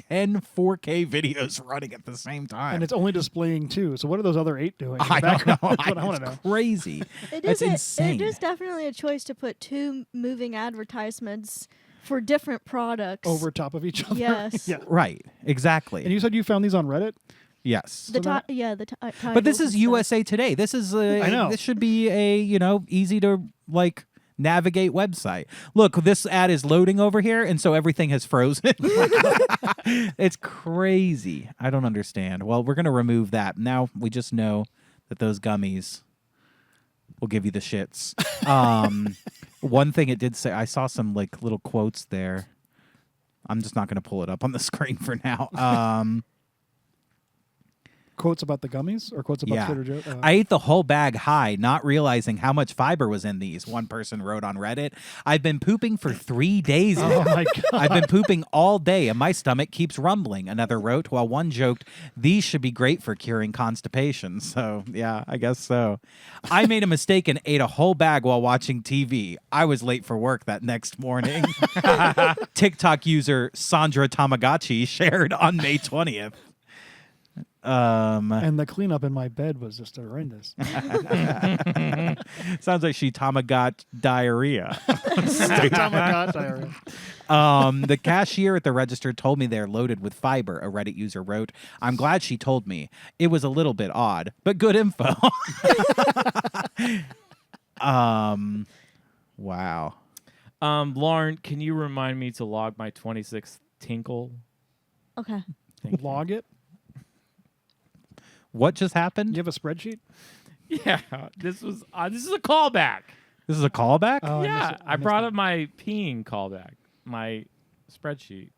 10 4K videos running at the same time. And it's only displaying 2. So what are those other 8 doing? in the I don't background? know. That's what I want to know. It's crazy. It It's insane. is definitely a choice to put 2 moving advertisements for different products. Over top of each other. Yes. Yeah. Right. Exactly. And you said you found these on Reddit? yes. The So But this is USA Today. This is I know. This should be a, easy to like navigate website. Look, this ad is loading over here, and so everything has frozen. It's crazy. I don't understand. Well, we're gonna remove that. Now we just know that those gummies will give you the shits. One thing it did say, I saw some like little quotes there. I'm just not gonna pull it up on the screen for now. quotes about the gummies or quotes about Yeah. Trader Joe? I ate the whole bag high, not realizing how much fiber was in these. One person wrote on Reddit, I've been pooping for 3 days now. Oh my god! I've been pooping all day and my stomach keeps rumbling. Another wrote, while one joked, these should be great for curing constipation. So, yeah, I guess so. I made a mistake and ate a whole bag while watching TV. I was late for work that next morning. TikTok user Sandra Tamagotchi shared on May 20th. And the cleanup in my bed was just horrendous. Sounds like she Tamagot diarrhea. Tamagotchi. The cashier at the register told me they're loaded with fiber, a Reddit user wrote. I'm glad she told me. It was a little bit odd, but good info. Wow. Lauren, can you remind me to log my 26th tinkle? Okay. Log it. What just happened? You have a spreadsheet? Yeah, this is a callback. This is a callback? Oh, Yeah, I I missed brought it. up my peeing callback, my spreadsheet,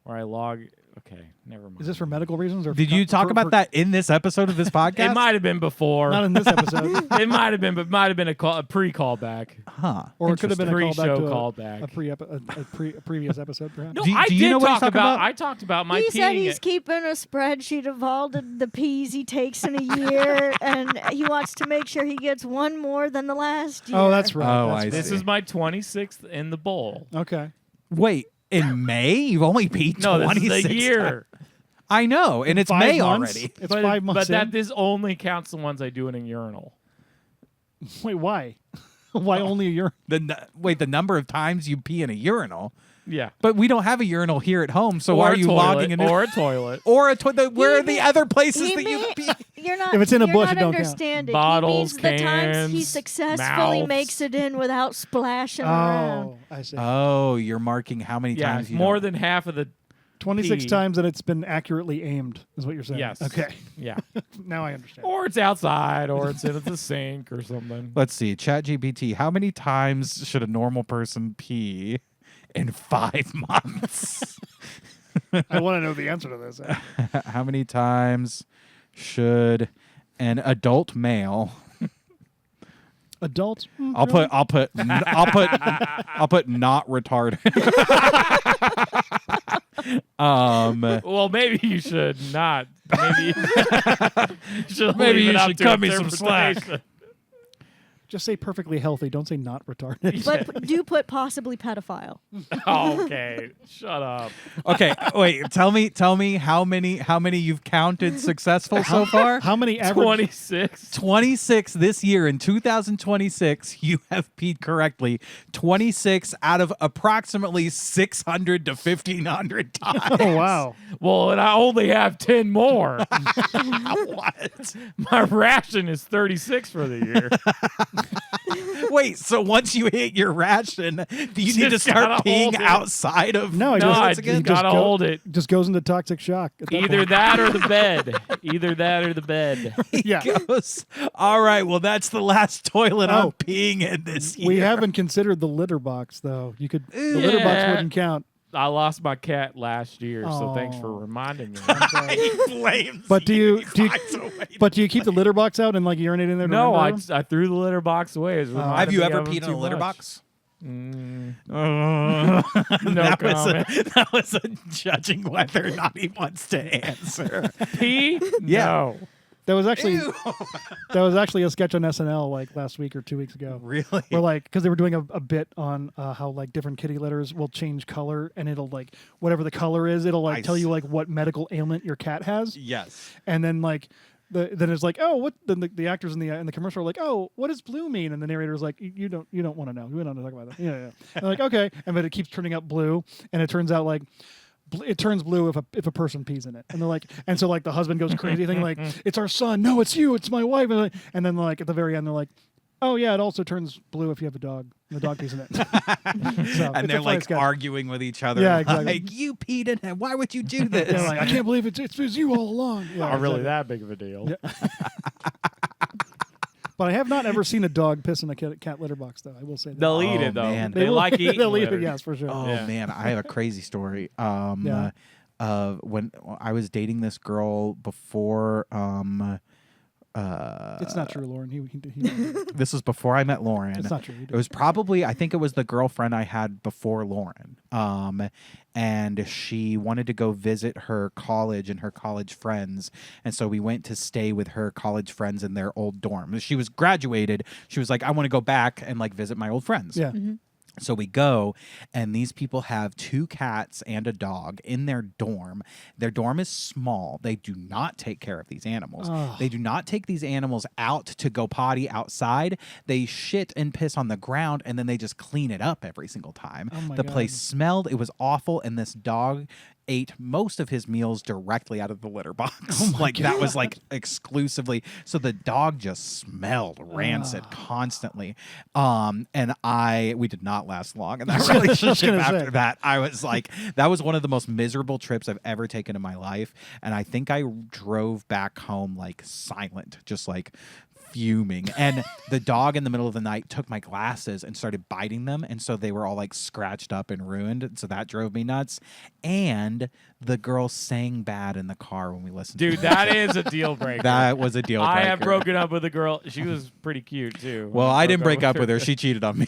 where I log. Okay, never mind. Is this for medical reasons or? Did you talk about for- that in this episode of this podcast? It might have been before. Not in this episode, It might have been, but might have been a pre-callback. Huh. or it could have been a Pre-show callback to callback. a previous episode, perhaps. No, Do I you did know what he's talk talking about? I talked about my He said peeing. he's keeping a spreadsheet of all the peas he takes in a year, and he wants to make sure he gets one more than the last year. Oh, that's right. Oh, that's I right. This see. is my 26th in the bowl. Okay. Wait, in May? You've only peed No, 26 this is a year. times. I know, and it's 5 May months? already. It's but 5 months but that in. this only counts the ones I do in a urinal. Wait, why? Why only a year? The number of times you pee in a urinal. Yeah. But we don't have a urinal here at home, so or why are a you toilet, logging in? or a toilet? Or a toilet? Where are the mean- other places He that you mean- pee? You're not. If it's in a you're bush, not it don't count. understanding. Bottles, he means the times he cans, successfully mouths. makes it in without splashing around. Oh, I see. Oh, you're marking how many Yeah, times you more don't- than half of the. 26 pee. times that it's been accurately aimed is what you're saying. Yes. Okay. Yeah. Now I understand. Or it's outside, or it's in the sink, or something. Let's see. ChatGPT. How many times should a normal person pee in 5 months? I want to know the answer to this. How many times should an adult male? Adults? I'll put not retarded. Well, maybe you should not. Maybe you should Maybe leave it you up should to cut me some interpretation. Just say perfectly healthy. Don't say not retarded. But do put possibly pedophile. Okay, shut up. Okay, wait. Tell me how many you've counted successful so far? How many average? 26. 26 this year in 2026. You have peed correctly 26 out of approximately 600 to 1,500 times. Oh wow! Well, and I only have 10 more. What? My ration is 36 for the year. Wait, so once you hit your ration, do you need to Just start gotta peeing hold it. outside of No, I No, just- I toilets just again? gotta hold it. Just goes into toxic shock. at that Either point. that or the bed. Either that or the bed. Yeah. Goes, all right, well, that's the last toilet I'm Oh. peeing in this year. We haven't considered the litter box though. You could the litter box Yeah. wouldn't count. I lost my cat last year, so thanks for Oh. reminding me. I'm sorry. He blames But do you finds a way to- but do you keep the litter box out and like urinate in there? To No, remember I threw the litter box away. It reminded Have you me ever of him peed in too a litter much. box? No that, comment. that was a judging whether or not he wants to answer. Pee? Yeah. No. That was actually Ew. that was actually a sketch on SNL like last week or 2 weeks ago. Really? Where like because they were doing a bit on how like different kitty litters will change color and it'll like whatever the color is it'll like I tell you see. like what medical ailment your cat has Yes. and then like then it's like oh what then the actors in the commercial are like oh what does blue mean and the narrator's like you don't want to know we don't want to talk about that yeah and they're like okay and but it keeps turning up blue and it turns out like it turns blue if a person pees in it and they're like and so like the husband goes crazy thing like it's our son no it's you it's my wife and then like at the very end they're like oh yeah it also turns blue if you have a dog and the dog pees in it so, And it's they're a funny like sketch. arguing with each other. Yeah, exactly. Like, you peed in it. Why would you do this? They're like I can't believe it's you all along yeah, Not really exactly. that big of a deal. Yeah. But I have not ever seen a dog piss in a cat litter box though I will say that They'll eat Oh, it, though. man. They will- like eating they'll eat litter. it yes for sure Oh Yeah. man, I have a crazy story. Yeah. of when I was dating this girl before. It's not true, Lauren. He This was before I met Lauren. It's not true. It was probably, I think it was the girlfriend I had before Lauren. And she wanted to go visit her college and her college friends. And so we went to stay with her college friends in their old dorm. She was graduated. She was like, I want to go back and like visit my old friends. Yeah. So we go, and these people have 2 cats and a dog in their dorm. Their dorm is small. They do not take care of these animals. Oh. They do not take these animals out to go potty outside. They shit and piss on the ground, and then they just clean it up every single time. Oh my the God. place smelled. It was awful, and this dog ate most of his meals directly out of the litter box. Like that was like exclusively. So the dog just smelled rancid constantly. And we did not last long in that relationship after that. I was like, that was one of the most miserable trips I've ever taken in my life. And I think I drove back home like silent, just like fuming. And the dog in the middle of the night took my glasses and started biting them, and so they were all like scratched up and ruined, so that drove me nuts. And the girl sang bad in the car when we listened Dude, to that is a deal breaker. that was a deal breaker. I have broken up with a girl. She was pretty cute too. Well, I didn't break up with her. She cheated on me.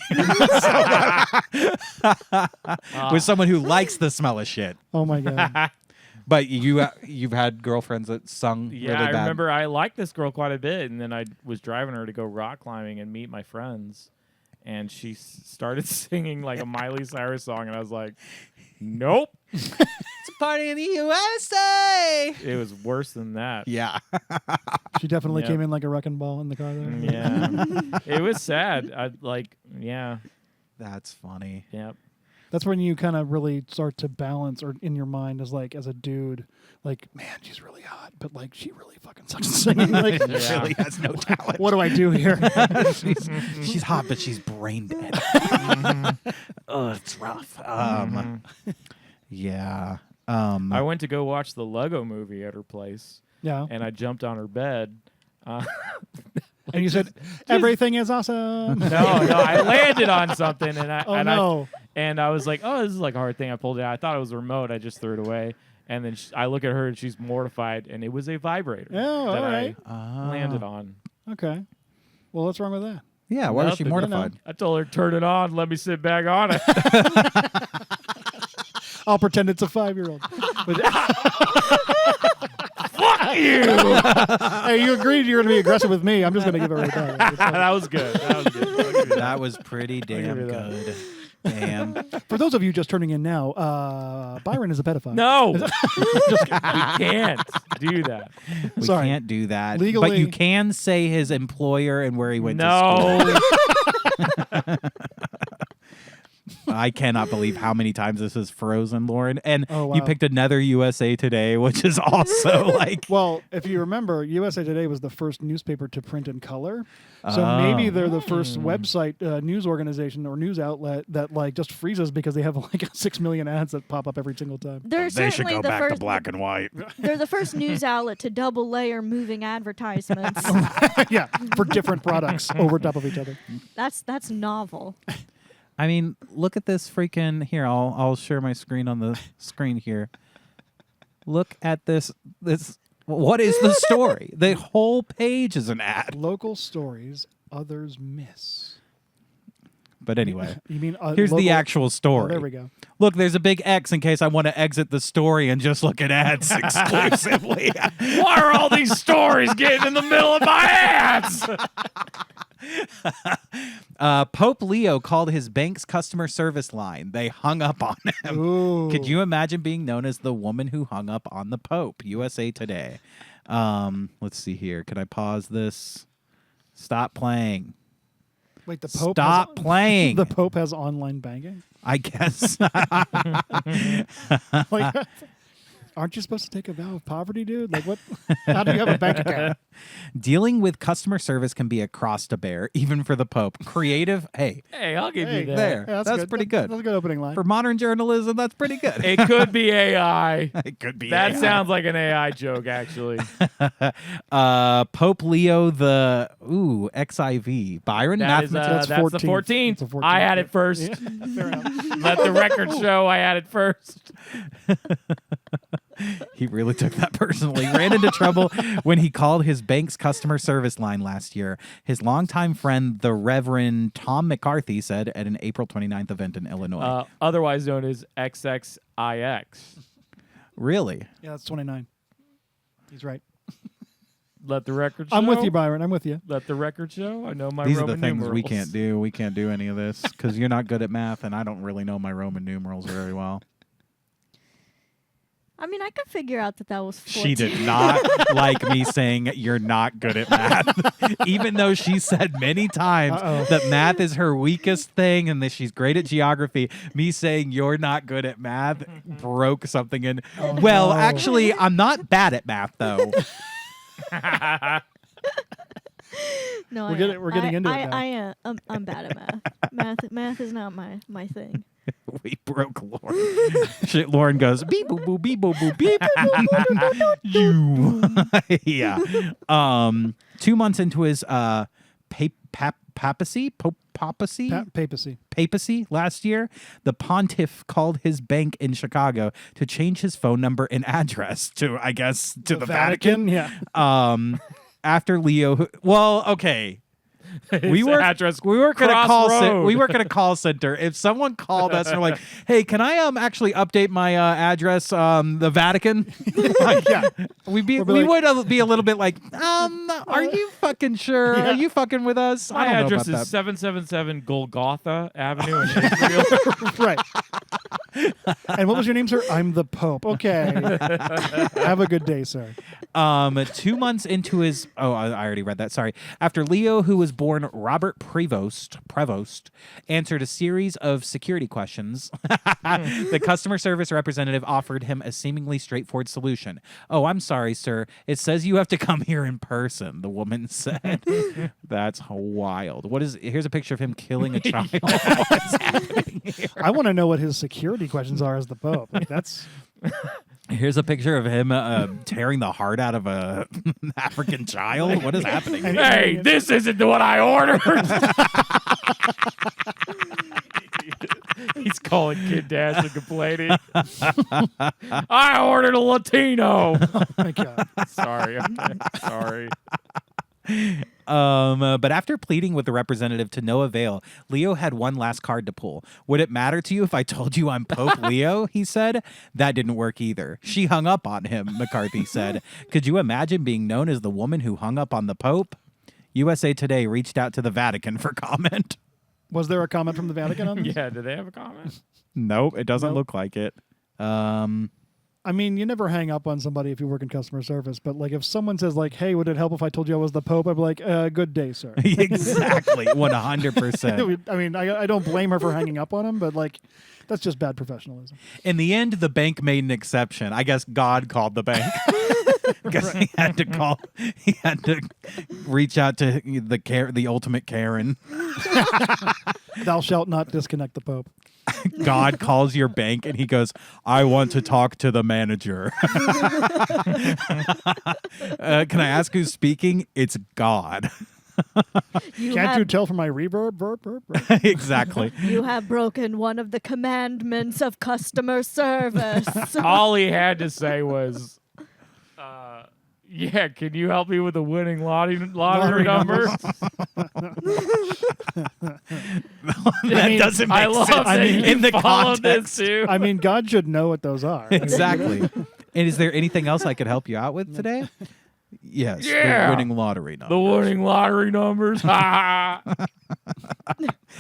With someone who likes the smell of shit. Oh my God. But you've had girlfriends that sung Yeah, really bad. I remember I liked this girl quite a bit, and then I was driving her to go rock climbing and meet my friends, and she started singing like a Miley Cyrus song, and I was like, nope. It's a party in the USA. It was worse than that. Yeah. She definitely Yeah. came in like a wrecking ball in the car there. Yeah. It was sad. Yeah. That's funny. Yep. That's when you kind of really start to balance, or in your mind as like as a dude, like, man, she's really hot, but like she really fucking sucks at singing. Like, Yeah. Really has no talent. what do I do here? she's hot, but she's brain dead. Oh, it's rough. Yeah. I went to go watch the Lego movie at her place, Yeah. and I jumped on her bed. And you said everything is awesome. No, I landed on something, and I was like, oh, this is like a hard thing. I pulled it out. I thought it was a remote. I just threw it away. And then I look at her, and she's mortified, and it was a vibrator Oh, that all right. I landed on. Okay. Well, what's wrong with that? Yeah, why was she Nothing. mortified? I told her, turn it on, let me sit back on it. I'll pretend it's a 5-year-old. Fuck you! Hey, you agreed you're going to be aggressive with me. I'm just going to give it right back. That was good. That was pretty damn give you that. good. Damn. For those of you just turning in now, Byron is a pedophile. No! We can't do that. We Sorry. can't do that. Legally- But you can say his employer and where he went to No. school. I cannot believe how many times this is frozen, Lauren. And Oh, wow. you picked another USA Today, which is also like... Well, if you remember, USA Today was the first newspaper to print in color. So maybe they're the first website news organization or news outlet that like just freezes because they have like 6 million ads that pop up every single time. They're They should certainly go the back first. to black and white. They're the first news outlet to double layer moving advertisements. Yeah, for different products over top of each other. That's novel. I mean, look at this freaking... Here, I'll share my screen on the screen here. Look at this. What is the story? The whole page is an ad. Local stories others miss. But anyway, You mean here's the local- actual Oh, story. there we go. Look, there's a big X in case I want to exit the story and just look at ads exclusively. Why are all these stories getting in the middle of my ads? Pope Leo called his bank's customer service line. They hung up on him. Ooh. Could you imagine being known as the woman who hung up on the Pope? USA Today. Let's see here. Can I pause this? Stop playing. Wait, the Pope Stop has, playing. The Pope has online banking? I guess. Like, aren't you supposed to take a vow of poverty, dude? Like, what? How do you have a bank account? Dealing with customer service can be a cross to bear, even for the Pope. Creative. Hey, Hey, I'll give Hey, you that. there. Yeah, that's pretty good. That's a good opening line. For modern journalism, that's pretty good. It could be AI. It could be. That AI. sounds like an AI joke, actually. Pope Leo the XIV. Byron, That is, mathematician. That's that's the 14th. 14th. That's the 14th. I had it first. Yeah, fair enough. Let the record show I had it first. He really took that personally. Ran into trouble when he called his bank's customer service line last year. His longtime friend, the Reverend Tom McCarthy, said at an April 29th event in Illinois. Otherwise known as XXIX. Really? Yeah, that's 29. He's right. Let the record show. I'm with you, Byron. I'm with you. Let the record show. I know my These Roman are the things numerals. we can't do. We can't do any of this because you're not good at math, and I don't really know my Roman numerals very well. I mean, I could figure out that was 14. She did not like me saying you're not good at math, even though she said many times that math is her weakest thing and that she's great at geography. Me saying you're not good at math broke something in. Well, actually, I'm not bad at math, though. No, we're getting into it now. I'm bad at math. Math is not my thing. We broke Lauren. Shit, Lauren goes beep boop boop beep boop boop beep. You. Yeah. 2 months into his papacy last year, the pontiff called his bank in Chicago to change his phone number and address to, I guess, to the Vatican. Yeah. After Leo, well, okay. We work at a call center. If someone called us and were like, "Hey, can I actually update my address? The Vatican." Yeah. we would be a little bit like, "Are you fucking sure? Yeah. Are you fucking with us?" My I don't know address about is 777 Golgotha Avenue in Israel. Right. And what was your name, sir? I'm the Pope. Okay. Have a good day, sir. 2 months into his... Oh, I already read that. Sorry. After Leo, who was born Robert Prevost, answered a series of security questions, the customer service representative offered him a seemingly straightforward solution. "Oh, I'm sorry, sir. It says you have to come here in person," the woman said. That's wild. Here's a picture of him killing a child. What's happening here? I want to know what his security questions are as the Pope. Like, that's... Here's a picture of him tearing the heart out of a African child. What is happening? Hey, this isn't what I ordered. He's calling KidDash and complaining. I ordered a Latino. Oh, my God. Sorry. Sorry. But after pleading with the representative to no avail, Leo had one last card to pull. "Would it matter to you if I told you I'm Pope Leo?" he said. That didn't work either. She hung up on him, McCarthy said. Could you imagine being known as the woman who hung up on the Pope? USA Today reached out to the Vatican for comment. Was there a comment from the Vatican on this? Yeah, do they have a comment? Nope, it doesn't look like it. I mean, you never hang up on somebody if you work in customer service, but like if someone says like, "Hey, would it help if I told you I was the Pope?" I'd be like, "Good day, sir." Exactly, 100%. I mean, I don't blame her for hanging up on him, but like, that's just bad professionalism. In the end, the bank made an exception. I guess God called the bank. Because he had to reach out to the ultimate Karen. Thou shalt not disconnect the Pope. God calls your bank and he goes, "I want to talk to the manager." Can I ask who's speaking? It's God. Can't you tell from my reverb? Exactly. You have broken one of the commandments of customer service. All he had to say was, "Yeah, can you help me with the winning lottery number?" That doesn't make I love sense that you in the followed context. this too. I mean, God should know what those are. Exactly. And is there anything else I could help you out with today? Yes. Yeah. The winning lottery number. The winning lottery numbers.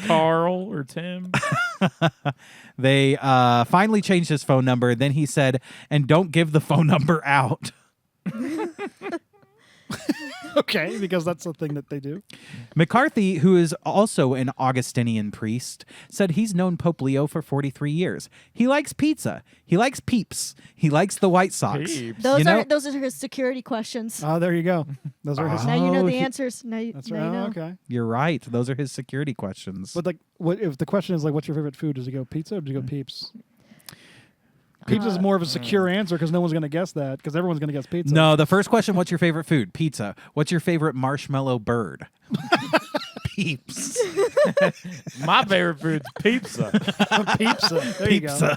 Carl or Tim. They finally changed his phone number. Then he said, "And don't give the phone number out." Okay, because that's the thing that they do. McCarthy, who is also an Augustinian priest, said he's known Pope Leo for 43 years. He likes pizza. He likes Peeps. He likes the White Sox. Peeps. Those You know- are his security questions. Oh, there you go. Those are his. Now you know the he- answers. Now you That's now right. you know. Oh, okay. You're right. Those are his security questions. But like, what if the question is like, "What's your favorite food?" Does he go pizza or does he go Peeps? Peeps is more of a secure answer because no one's going to guess that because everyone's going to guess pizza. No, the first question, what's your favorite food? Pizza. What's your favorite marshmallow bird? Peeps. My favorite food's pizza. Pizza. There you go.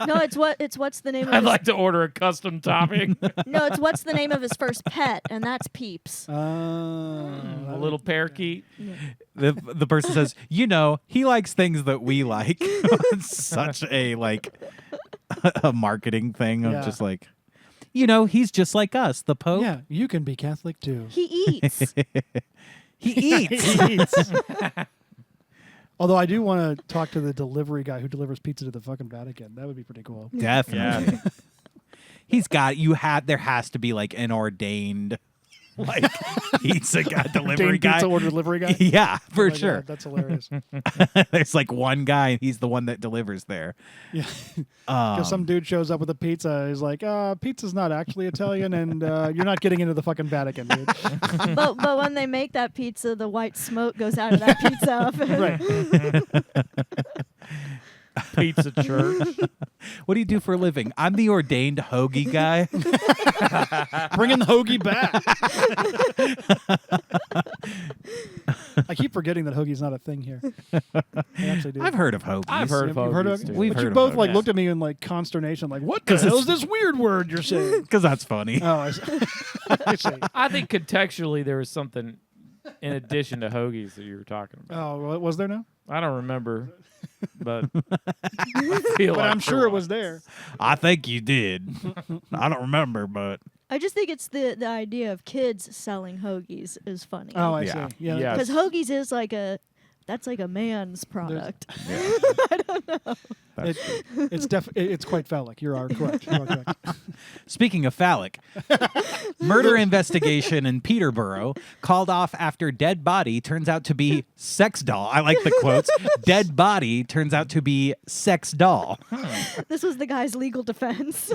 No, it's what's the name of I'd his, like to order a custom topping. no, it's what's the name of his first pet, and that's Peeps. A little parakeet. The person says, he likes things that we like. It's such a a marketing thing of Yeah. just he's just like us, the Pope. Yeah, you can be Catholic too. He eats. He eats. He eats. Although I do want to talk to the delivery guy who delivers pizza to the fucking Vatican. That would be pretty cool. Definitely. There has to be an ordained pizza guy, delivery Dane guy. Pizza order delivery guy. Yeah, Oh for my sure. God, that's hilarious. There's one guy, and he's the one that delivers there. Yeah, because some dude shows up with a pizza. He's like, "Pizza's not actually Italian, and you're not getting into the fucking Vatican, dude." but when they make that pizza, the white smoke goes out of that pizza oven. Right. Pizza church. What do you do for a living? I'm the ordained hoagie guy. Bringing the hoagie back. I keep forgetting that hoagie's not a thing here. I actually do. I've heard of hoagies. I've heard of You've heard of hoagies, too. We've but you heard of both hoagies. looked at me in consternation, what the 'Cause hell it's- is this weird word you're saying? Because that's funny. Oh, I see. I see. I think contextually there was something in addition to hoagies that you were talking about. Oh, well, was there now? I don't remember, but I feel But like I'm sure it was there. I think you did. I don't remember, but I just think it's the idea of kids selling hoagies is funny. Oh, I Yeah. see. Yeah. Yeah. Because hoagies is that's a man's product. It's quite phallic. You are correct. You are correct. speaking of phallic, murder investigation in Peterborough called off after dead body turns out to be sex doll. I like the quotes. Dead body turns out to be sex doll. This was the guy's legal defense.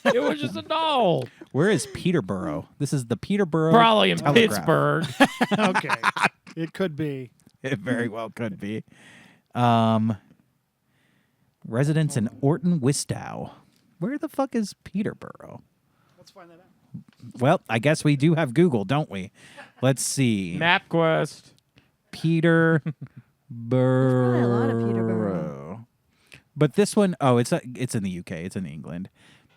It was just a doll. Where is Peterborough? This is the Peterborough. Probably in Telegraph. Pittsburgh. Okay. It could be. It very well could be. Residents in Orton Wistow. Where the fuck is Peterborough? Let's find that out. Well, I guess we do have Google, don't we? Let's see. MapQuest. Peterborough. probably a lot of Peterborough. But this one, it's in the UK. It's in England.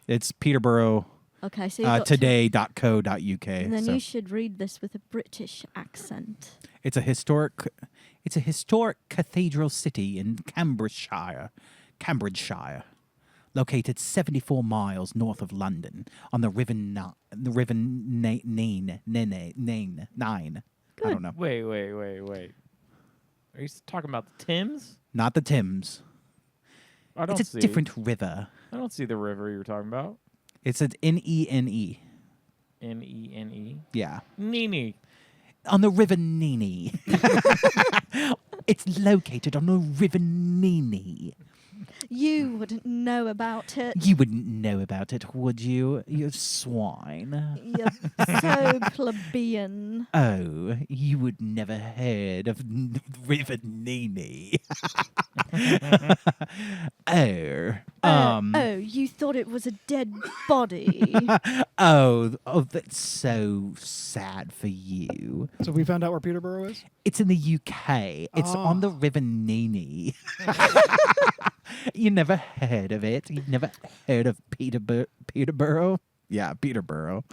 It's Peterborough Okay, so you got to- today.co.uk. and then So you should read this with a British accent. it's a historic cathedral city in Cambridgeshire, located 74 miles north of London on the River Nine. I don't know. Wait. Are you talking about the Thames? Not the Thames. I don't It's see. a different river. I don't see the river you're talking about. It's an Nene. Nene. Yeah. Nene. On the River Nene. It's located on the River Nene. You wouldn't know about it. You wouldn't know about it, would you, you swine? You're so plebeian. Oh, you would never heard of River Nene. Oh, you thought it was a dead body. Oh, that's so sad for you. So we found out where Peterborough is? It's in the UK. It's on the River Nene. You never heard of it? You've never heard of Peterborough? Yeah, Peterborough.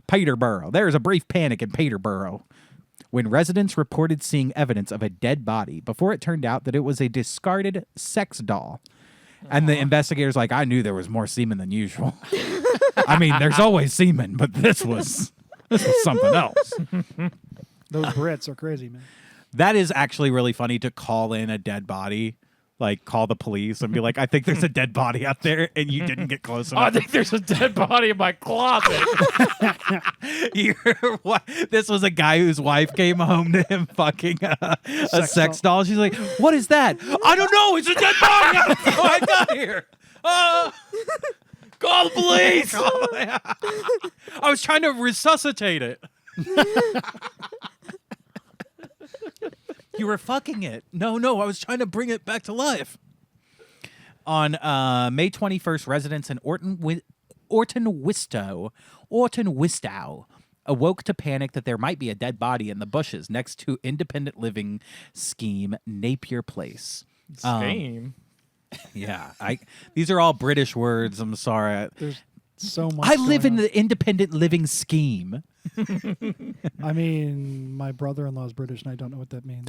Peterborough. There is a brief panic in Peterborough when residents reported seeing evidence of a dead body before it turned out that it was a discarded sex doll. And the investigators I knew there was more semen than usual. I mean, there's always semen, but this was something else. Those Brits are crazy, man. That is actually really funny to call in a dead body, call the police and be like, I think there's a dead body out there and you didn't get close Oh, I enough. think there's a dead body in my closet. This was a guy whose wife came home to him fucking a sex doll. She's like, what is that? I don't know. It's a dead body. I got here. Call the police. I was trying to resuscitate it. You were fucking it. No, I was trying to bring it back to life. On May 21st, residents in Orton Wistow awoke to panic that there might be a dead body in the bushes next to independent living scheme Napier Place. Scheme. Yeah, these are all British words. I'm sorry. There's so much. I live in going the independent living scheme. on. I mean, my brother-in-law is British, and I don't know what that means.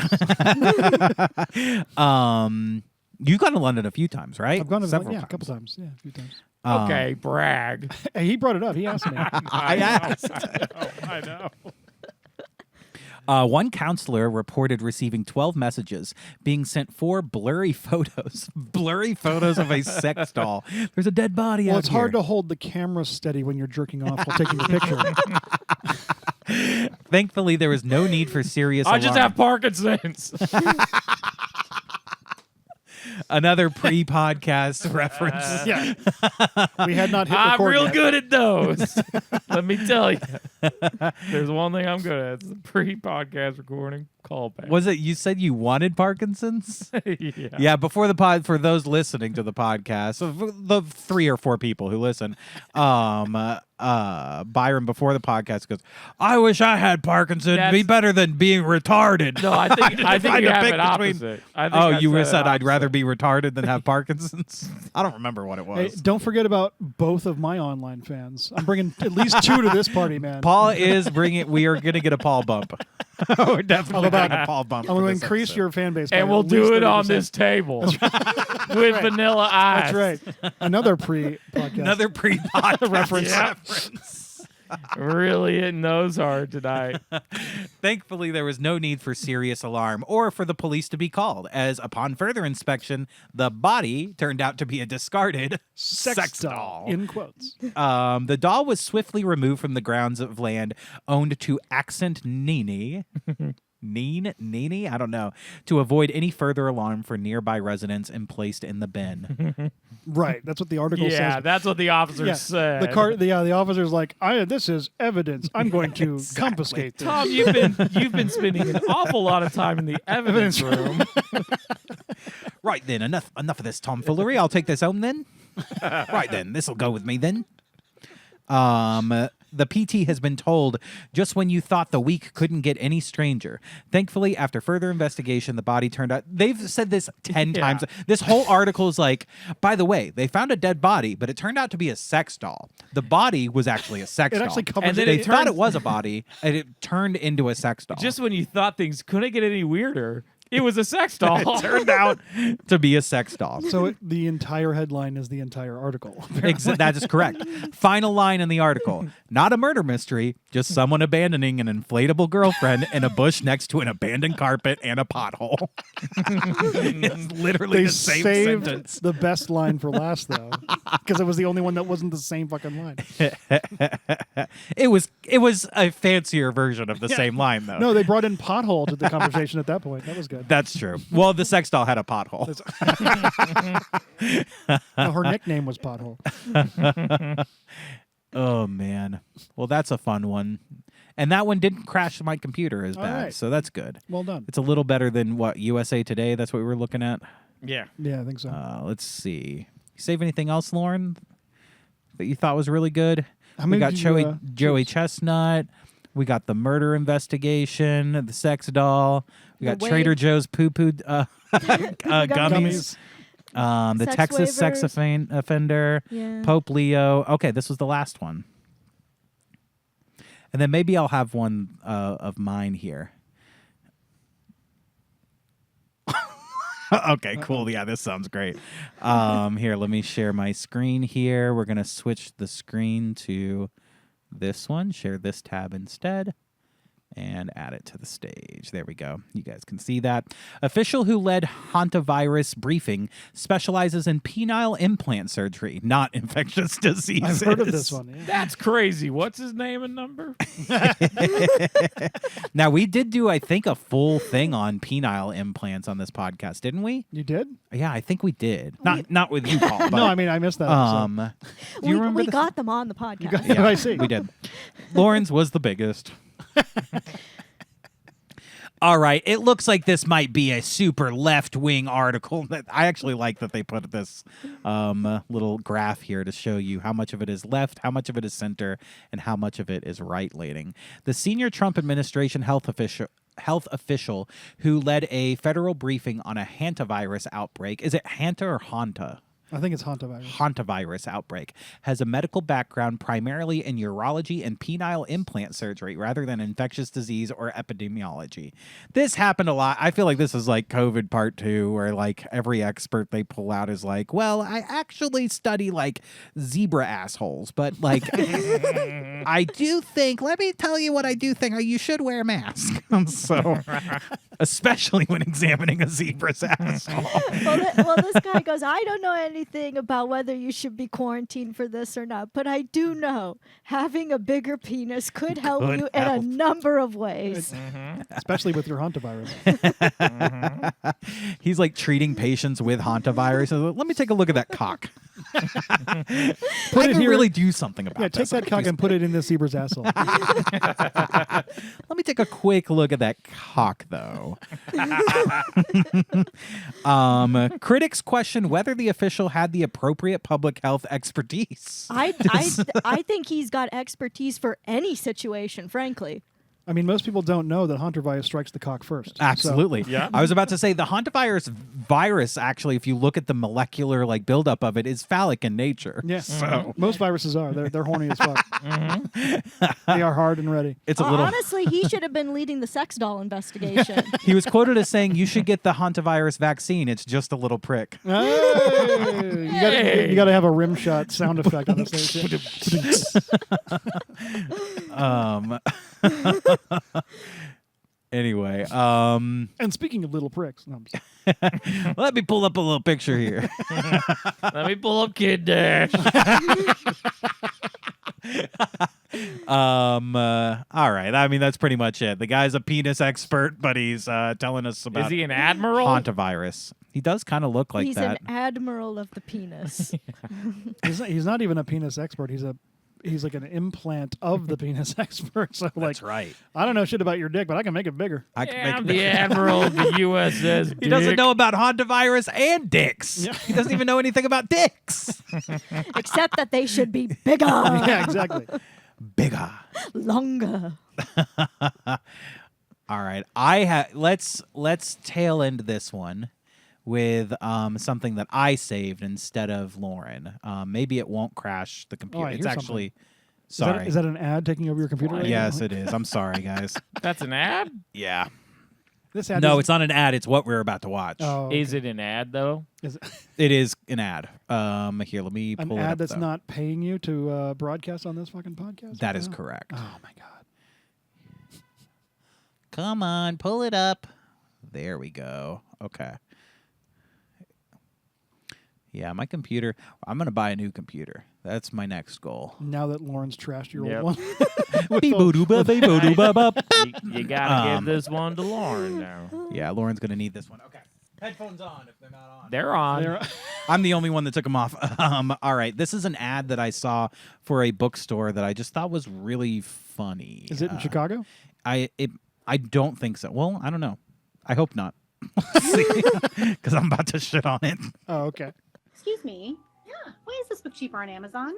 You've gone to London a few times, right? I've gone to Several a couple times. Yeah, a few times. Okay, brag. Hey, he brought it up. He asked me. I asked. I know. One counselor reported receiving 12 messages being sent 4 blurry photos of a sex doll. There's a dead body Well, out it's here. hard to hold the camera steady when you're jerking off while taking a picture. Thankfully, there was no need for serious I just alarm. have Parkinson's. Another pre-podcast reference. Yeah. We had not hit I'm record real yet. good at those. Let me tell you. There's one thing I'm good at. It's the pre-podcast recording callback. Was it you said you wanted Parkinson's? Yeah. Yeah, before the pod, for those listening to the podcast, so for the 3 or 4 people who listen, Byron before the podcast goes, I wish I had Parkinson's. It'd be That's- better than being retarded. No, I think I you to have pick it between- opposite. I think Oh, I you said said it I'd rather opposite. be retarded than have Parkinson's? I don't remember what it Hey, was. don't forget about both of my online fans. I'm bringing at least 2 to this party, man. Paul is bringing. We are going to get a Paul bump. We're definitely about getting it. a Paul bump. I'm for going to this increase episode. your fan base. by And we'll at do least it on 30%. this table with vanilla ice. That's right. Another pre-podcast. Another pre-podcast Reference. reference. Really hitting those hard tonight. Thankfully, there was no need for serious alarm or for the police to be called, as upon further inspection, the body turned out to be a discarded sex doll. In quotes. The doll was swiftly removed from the grounds of land owned to Accent Nini. Nini? I don't know. To avoid any further alarm for nearby residents and placed in the bin. Right. That's what the article Yeah, says. that's what the officer said. The officer's like, this is evidence. I'm going to confiscate this. Tom, you've been spending an awful lot of time in the evidence room. Right then, enough of this tomfoolery. I'll take this home then. Right then, this'll go with me then. The PT has been told just when you thought the week couldn't get any stranger. Thankfully, after further investigation, the body turned out. They've said this 10 Yeah. times. This whole article is like, by the way, they found a dead body, but it turned out to be a sex doll. The body was actually a sex It doll. actually covers And then They it thought turns- it was a body, and it turned into a sex doll. Just when you thought things couldn't get any weirder, it was a sex doll. it turned out to be a sex doll. So the entire headline is the entire article. That is correct. Final line in the article. Not a murder mystery, just someone abandoning an inflatable girlfriend in a bush next to an abandoned carpet and a pothole. It's literally They the same saved sentence. the best line for last, though, because it was the only one that wasn't the same fucking line. It was a fancier version of the same line, though. No, they brought in pothole to the conversation at that point. That was good. That's true. Well, the sex doll had a pothole. No, her nickname was Pothole. Oh, man. Well, that's a fun one. And that one didn't crash my computer as All bad, right. so that's good. Well done. It's a little better than what, USA Today? That's what we were looking at? Yeah. Yeah, I think so. Let's see. You save anything else, Lauren, that you thought was really good? How We many got did you, Joey choose? Chestnut. We got the murder investigation, the sex doll. We The got Trader wave. Joe's poo-poo gummies. Gummies. The Sex Texas sex waivers. offender. Yeah. Pope Leo. Okay, this was the last one. And then maybe I'll have one of mine here. Okay, cool. Yeah, this sounds great. Here, let me share my screen here. We're going to switch the screen to this one. Share this tab instead. And add it to the stage. There we go. You guys can see that. Official who led hantavirus briefing specializes in penile implant surgery, not infectious diseases. I've heard of this one. Yeah. That's crazy. What's his name and number? Now, we did do, I think, a full thing on penile implants on this podcast, didn't we? You did? Yeah, I think we did. Not with you, Paul. But, No, I mean, I missed that. episode. do you remember we this? got them on the podcast. got- Yeah, I see. We did. Lauren's was the biggest. All right, it looks like this might be a super left-wing article. That I actually like that they put this little graph here to show you how much of it is left, how much of it is center, and how much of it is right-leaning. The senior Trump administration health official who led a federal briefing on a hantavirus outbreak. Is it Hanta or Hanta? I think it's hantavirus. Hantavirus outbreak has a medical background primarily in urology and penile implant surgery rather than infectious disease or epidemiology. This happened a lot. I feel like this is like COVID part 2, where like every expert they pull out is like, well, I actually study like zebra assholes, but like I do think, let me tell you what I do think, you should wear a mask. So especially when examining a zebra's asshole. Well, this guy goes, I don't know anything about whether you should be quarantined for this or not, but I do know having a bigger penis could help you in a number of ways. Especially with your hantavirus. He's like treating patients with hantavirus. Let me take a look at that cock. I can really do something about Take that cock and put it in this zebra's asshole. Let me take a quick look at that cock, though. Critics question whether the official had the appropriate public health expertise. I think he's got expertise for any situation, frankly. I mean, most people don't know that hantavirus strikes the cock first. Absolutely. So. Yeah. I was about to say the hantavirus virus, actually, if you look at the molecular like buildup of it, is phallic in nature. Yes. So Most viruses are. They're horny as fuck. They are hard and ready. it's a little. Honestly, he should have been leading the sex doll investigation. He was quoted as saying, "You should get the hantavirus vaccine. It's just a little prick." Hey, you got to have a rim shot sound effect on this shit. Anyway, And speaking of little pricks, no, I'm just- let me pull up a little picture here. Let me pull up KidDash. All right. I mean, that's pretty much it. The guy's a penis expert, but he's telling us about Is he an admiral? hantavirus. He does kind of look like He's that. an admiral of the penis. he's not even a penis expert. He's like an implant of the penis expert. So like, That's right. I don't know shit about your dick, but I can make it bigger. I can Yeah, make I'm the admiral of the USS. He doesn't Dick. know about hantavirus and dicks. Yeah. He doesn't even know anything about dicks. Except that they should be bigger, Yeah, exactly. Bigger. longer. All right. Let's tail end this one with something that I saved instead of Lauren. Maybe it won't crash the computer. I It's hear actually Is sorry. that an ad taking over your computer? Right Yes, now? it is. I'm sorry, guys. That's an ad? Yeah. This ad. No, is- it's not an ad. It's what we're about to watch. Oh, Is it an ad, though? is it It is an ad. Here, let me an pull it up. ad that's though. not paying you to broadcast on this fucking podcast? That is Oh. correct. Oh my god. Come on, pull it up. There we go. Okay. Yeah, my computer. I'm going to buy a new computer. That's my next goal. Now that Lauren's trashed your Yep. old one. You gotta give this one to Lauren now. Yeah, Lauren's going to need this one. Okay. Headphones on if they're not on. They're on. There- I'm the only one that took them off. All right. This is an ad that I saw for a bookstore that I just thought was really funny. Is it in Chicago? I don't think so. Well, I don't know. I hope not. Because I'm about to shit on it. Oh, okay. Excuse me. Yeah. Why is this book cheaper on Amazon?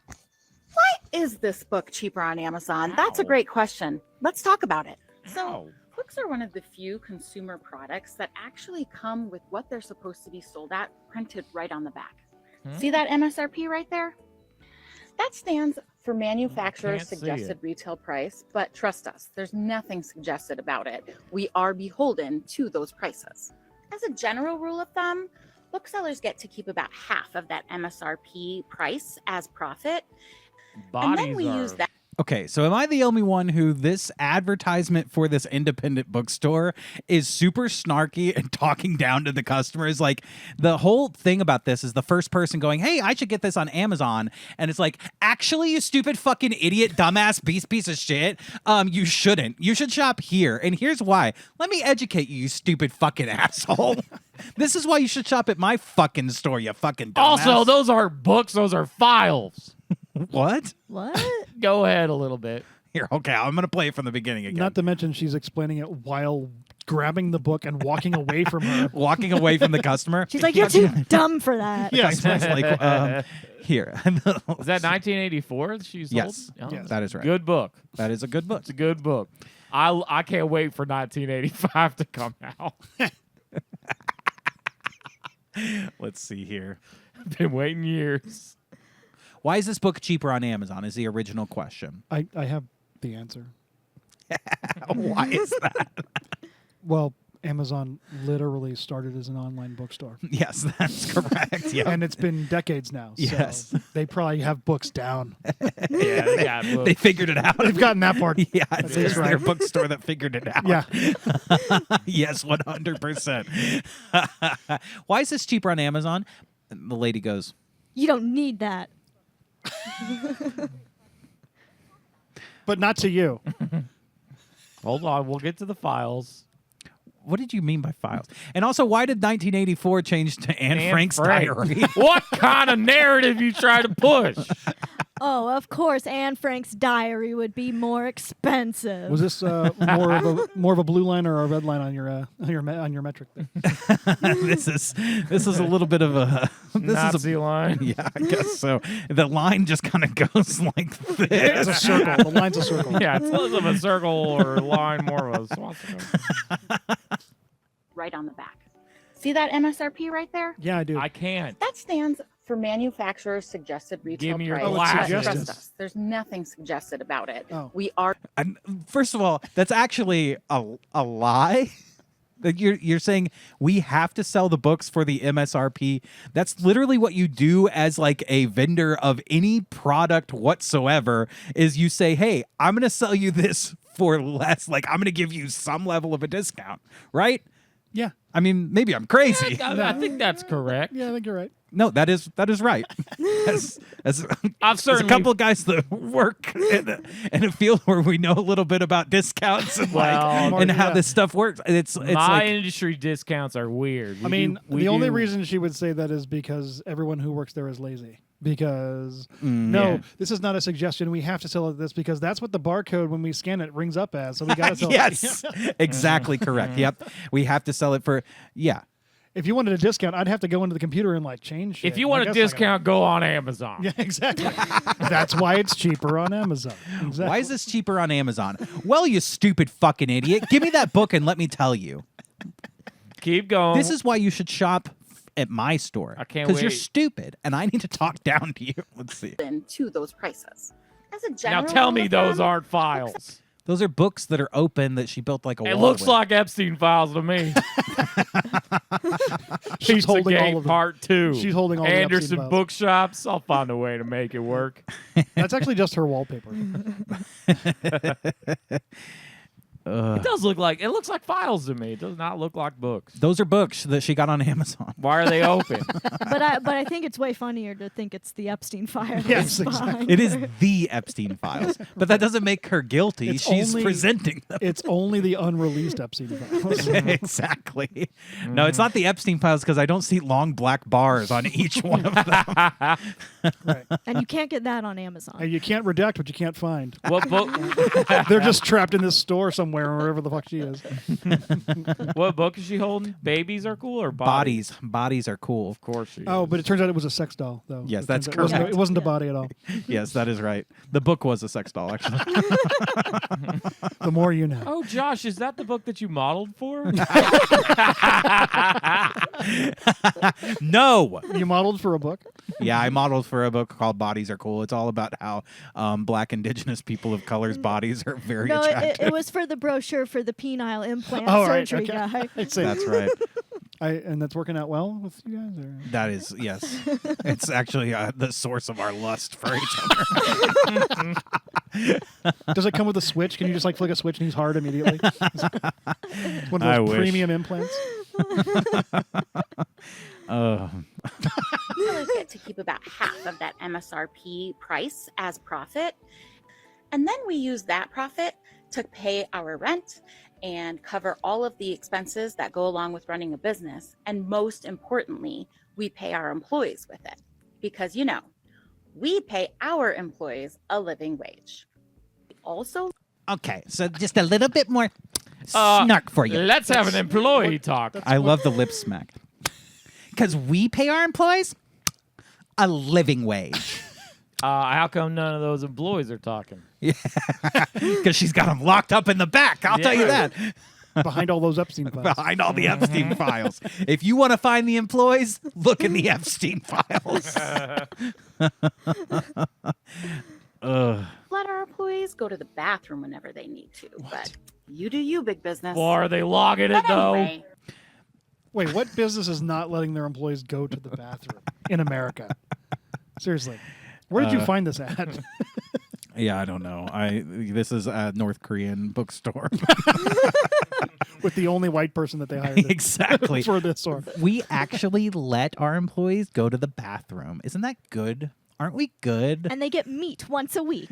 Why is this book cheaper on Amazon? That's a Ow. great question. Let's talk about it. So, Ow. books are one of the few consumer products that actually come with what they're supposed to be sold at printed right on the back. See that MSRP right there? That stands for manufacturer's can't see suggested it. retail price, but trust us, there's nothing suggested about it. We are beholden to those prices. As a general rule of thumb, booksellers get to keep about half of that MSRP price as profit. And then we use that. Okay, so am I the only one who this advertisement for this independent bookstore is super snarky and talking down to the customers? Like, the whole thing about this is the first person going, hey, I should get this on Amazon. And it's like, actually, you stupid fucking idiot, dumbass, piece of shit. You shouldn't. You should shop here. And here's why. Let me educate you, you stupid fucking asshole. This is why you should shop at my fucking store, you fucking dumbass. Also, those are books. Those are files. What? What? Go ahead a little bit. Here, okay, I'm going to play it from the beginning again. Not to mention she's explaining it while grabbing the book and walking away from her. Walking away from the customer. She's like, you're too dumb for that. Yeah, Customer's like, here. Is that 1984 she's Yes. holding? Yes. That is right. Good book. That is a good book. It's a good book. I can't wait for 1985 to come out. Let's see here. I've been waiting years. Why is this book cheaper on Amazon? Is the original question. I have the answer. Why is that? Well, Amazon literally started as an online bookstore. Yes, that's correct. Yeah. And it's been decades now. So Yes. they probably have books down. Yeah. They figured it out. They've gotten that part. Yeah, it's least their right. bookstore that figured it out. Yeah. Yes, 100%. Why is this cheaper on Amazon? And the lady goes, You don't need that. But not to you. Hold on, we'll get to the files. what did you mean by files? And also, why did 1984 change to Anne Frank's diary? What kind of narrative you try to push? Oh, of course, Anne Frank's diary would be more expensive. Was this more of a blue line or a red line on your metric there? This is a little bit of a Nazi line. Yeah, I guess so. The line just kind of goes like this. It's a circle. The line's a circle. Yeah, it's less of a circle or line, more of a swastika. Right on the back. See that MSRP right there? Yeah, I do. I can't. That stands for manufacturer's suggested retail Give me your price. glasses. Trust us. There's nothing suggested about it. Oh. We are And first of all, that's actually a lie. That you're saying we have to sell the books for the MSRP. That's literally what you do as like a vendor of any product whatsoever. Is you say, hey, I'm going to sell you this for less. Like I'm going to give you some level of a discount, right? Yeah. I mean, maybe I'm crazy. I think that's correct. Yeah, I think you're right. No, that is right. As I've a certainly couple of guys that work in a field where we know a little bit about discounts and Well, and how yeah. this stuff works. It's my like industry discounts are weird. I mean, the only reason she would say that is because everyone who works there is lazy. Because no, yeah. this is not a suggestion. We have to sell it this because that's what the barcode when we scan it rings up as. So we got to sell it. yes, exactly correct. Yep, we have to sell it for If you wanted a discount, I'd have to go into the computer and like change shit. If you want a discount, go on Amazon. Yeah, exactly. That's why it's cheaper on Amazon. Exactly. Why is this cheaper on Amazon? Well, you stupid fucking idiot. Give me that book and let me tell you. Keep going. This is why you should shop at my store. I can't Because you're wait. stupid, and I need to talk down to you. Let's see. to those prices. As a now general tell rule me of those thumb, aren't files. Those are books that are open that she built like a It wall looks with. like Epstein files to me. She's holding all of them. Part 2. She's holding all the Epstein Anderson files. Bookshops. I'll find a way to make it work. That's actually just her wallpaper. It does look like files to me. It does not look like books. Those are books that she got on Amazon. Why are they open? But I think it's way funnier to think it's the Epstein file. Yes, that's exactly. behind It is her. the Epstein files, but that doesn't make her guilty. It's She's only- presenting them. It's only the unreleased Epstein files. Exactly. No, it's not the Epstein files because I don't see long black bars on each one of them. Right. And you can't get that on Amazon. And you can't redact what you can't find. What book? They're just trapped in this store somewhere, wherever the fuck she is. What book is she holding? Babies are cool or bodies? Bodies are cool. Of course she Oh, is. but it turns out it was a sex doll, though. Yes, It that's turns out correct. It wasn't a body at all. Yes, that is right. The book was a sex doll, actually. The more you know. Oh, Josh, is that the book that you modeled for? No. You modeled for a book? Yeah, I modeled for a book called Bodies Are Cool. It's all about how black indigenous people of color's bodies are very No, attractive. it was for the brochure for the penile implant Oh, right, surgery okay. guy. I'd say That's right. and that's working out well with you guys? Or? That is, yes. It's actually the source of our lust for each other. Does it come with a switch? Can you just like flick a switch and he's hard immediately? One of I those wish. premium implants? retailers get to keep about half of that MSRP price as profit. And then we use that profit to pay our rent and cover all of the expenses that go along with running a business. And most importantly, we pay our employees with it because, we pay our employees a living wage. also Okay, so just a little bit more snark for you. Let's have an employee talk. I love the lip smack. Because we pay our employees a living wage. How come none of those employees are talking? Because she's got them locked up in the back. I'll tell you that. Behind all those Epstein files. Behind all the Epstein files. If you want to find the employees, look in the Epstein files. let our employees go to the bathroom whenever they need to. But you do you, big business. Or are they logging it, But though? anyway, Wait, what business is not letting their employees go to the bathroom in America? Seriously. Where did you find this ad? Yeah, I don't know. This is a North Korean bookstore. With the only white person that they hired Exactly. for this store. We actually let our employees go to the bathroom. Isn't that good? Aren't we good? And they get meat once a week.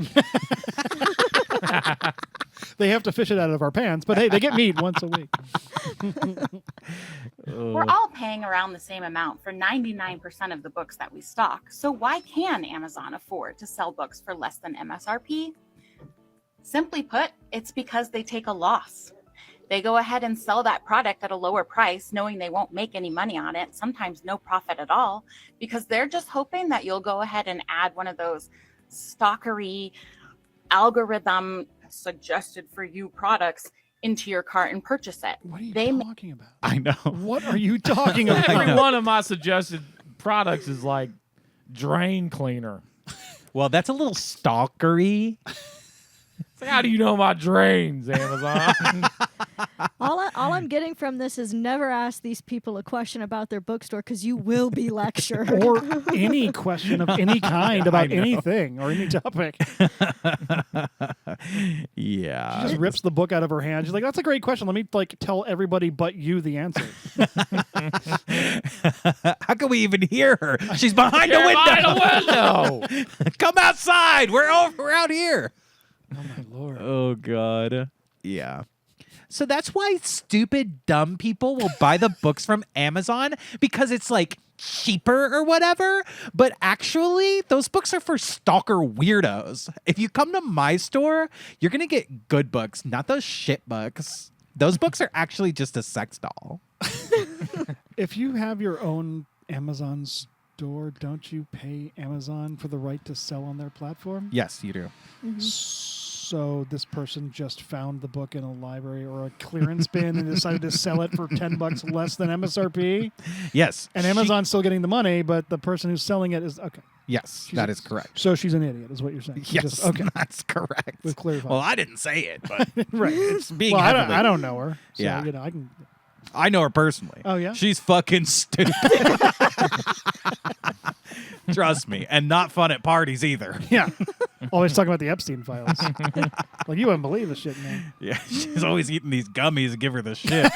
They have to fish it out of our pants, but hey, they get meat once a week. we're all paying around the same amount for 99% of the books that we stock. So why can Amazon afford to sell books for less than MSRP? Simply put, it's because they take a loss. They go ahead and sell that product at a lower price, knowing they won't make any money on it, sometimes no profit at all, because they're just hoping that you'll go ahead and add one of those stalkery algorithm suggested for you products into your cart and purchase it. What are you They talking about? I know. What are you talking about? Every one of my suggested products is like drain cleaner. Well, that's a little stalkery. It's like, how do you know my drains, Amazon? All I'm getting from this is never ask these people a question about their bookstore because you will be lectured. Or any question of any kind about anything or any topic. Yeah. She just rips the book out of her hand. She's like, "That's a great question. Let me tell everybody but you the answer." How can we even hear her? She's behind the You're window. behind a window. Come outside. We're out here. Oh my lord. Oh God. Yeah. So that's why stupid, dumb people will buy the books from Amazon because it's like cheaper or whatever. But actually, those books are for stalker weirdos. If you come to my store, you're going to get good books, not those shit books. Those books are actually just a sex doll. If you have your own Amazon store, don't you pay Amazon for the right to sell on their platform? Yes, you do. So this person just found the book in a library or a clearance bin and decided to sell it for $10 less than MSRP. Yes. And Amazon's still getting the money, but the person who's selling it is okay. Yes, that is correct. So she's an idiot, is what you're saying. Yes, Just, okay. that's correct. We've clarified. Well, I didn't say it, but Right. it's being Well, heavily- I don't know her. So, Yeah. I can. I know her personally. Oh, yeah? She's fucking stupid. Trust me. And not fun at parties either. Yeah. Always talking about the Epstein files. Like, you wouldn't believe this shit, man. Yeah, she's always eating these gummies and give her the shit.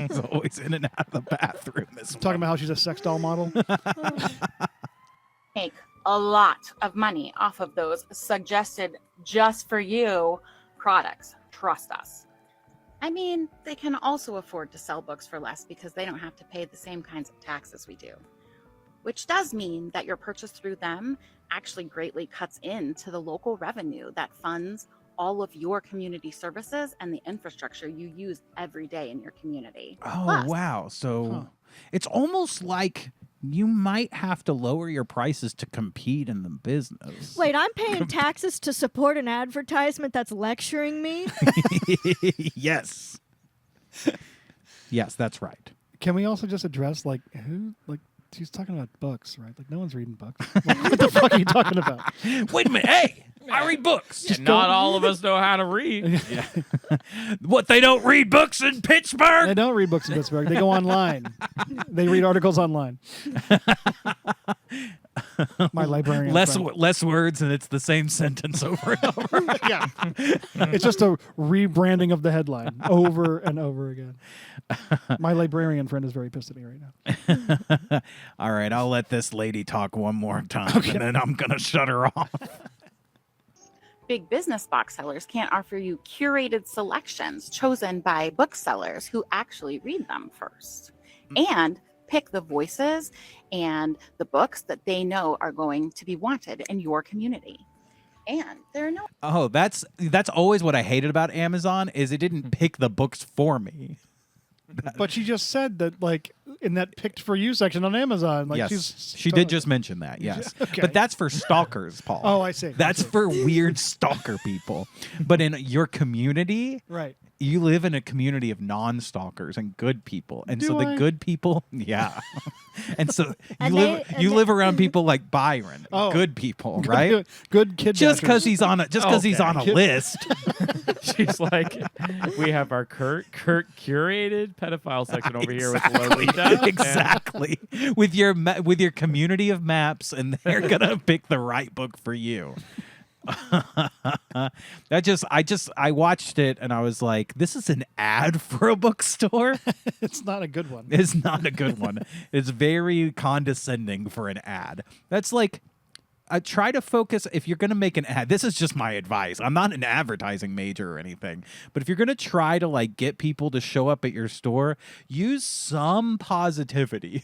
She's always in and out of the bathroom. Talking about how she's a sex doll model. make a lot of money off of those suggested just for you products. Trust us. I mean, they can also afford to sell books for less because they don't have to pay the same kinds of taxes we do, which does mean that your purchase through them actually greatly cuts into the local revenue that funds all of your community services and the infrastructure you use every day in your community. Oh, Plus, wow. So it's almost like you might have to lower your prices to compete in the business. Wait, I'm paying taxes to support an advertisement that's lecturing me? Yes. Yes, that's right. Can we also just address, like, who? Like, she's talking about books, right? Like, no one's reading books. Like, what the fuck are you talking about? Wait a minute. Hey, I read books. And not all of us know how to read. What, they don't read books in Pittsburgh? They don't read books in Pittsburgh. They go online. They read articles online. My librarian friend. Less words, and it's the same sentence over and over. Yeah. It's just a rebranding of the headline over and over again. My librarian friend is very pissed at me right now. All right, I'll let this lady talk one more time, and then I'm going to shut her off. big business box sellers can't offer you curated selections chosen by booksellers who actually read them first and pick the voices and the books that they know are going to be wanted in your community. And there are no Oh, that's always what I hated about Amazon is it didn't pick the books for me. But she just said that, like, in that picked for you section on Amazon. Like, Yes, she did just mention that. Yes, Okay. but that's for stalkers, Paul. Oh, I see. That's for weird stalker people. But in your community, Right. you live in a community of non-stalkers and good people, and so Do the I? good people, yeah. And so And you live around people like Byron, Oh. good people, right? Good kid. Just because he's on a Okay. list. She's like, we have our Kurt curated pedophile section over here with Lolita. Exactly. With your community of maps, and they're gonna pick the right book for you. I watched it and I was like, this is an ad for a bookstore. It's not a good one. It's not a good one. It's very condescending for an ad. That's like, try to focus. If you're going to make an ad, this is just my advice. I'm not an advertising major or anything, but if you're going to try to like get people to show up at your store, use some positivity.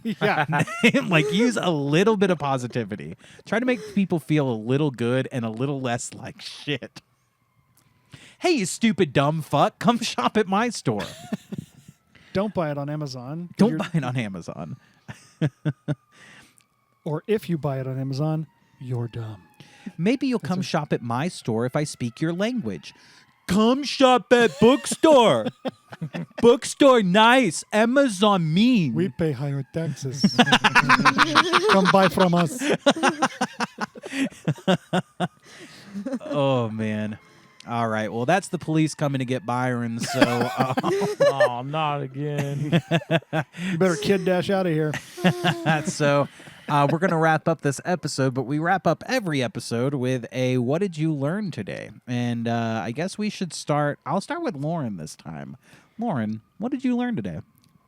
Yeah. Like use a little bit of positivity. Try to make people feel a little good and a little less like shit. Hey, you stupid dumb fuck, come shop at my store. Don't buy it on Amazon. Don't buy it on Amazon. Or if you buy it on Amazon, you're dumb. Maybe you'll come shop at my store if I speak your language. Come shop at bookstore. Bookstore nice. Amazon mean. We pay higher taxes. Come buy from us. Oh, man. All right. Well, that's the police coming to get Byron. So, Oh, not again. You better KidDash out of here. we're going to wrap up this episode, but we wrap up every episode with a what did you learn today? And I guess we should start. I'll start with Lauren this time. Lauren, what did you learn today?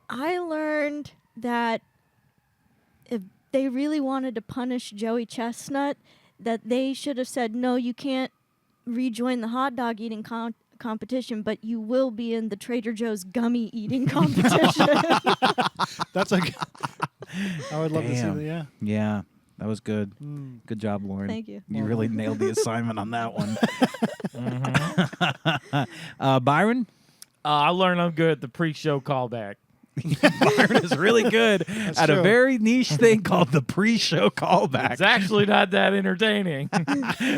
I learned that if they really wanted to punish Joey Chestnut, that they should have said, no, you can't rejoin the hot dog eating competition, but you will be in the Trader Joe's gummy eating competition. That's a. I would love to see Damn. that. Yeah. Yeah, that was good. Mm. Good job, Lauren. Thank you. You really nailed the assignment on that one. Byron? I learned I'm good at the pre-show callback. Byron is really good at a true. very niche thing called the pre-show callback, It's actually not that entertaining.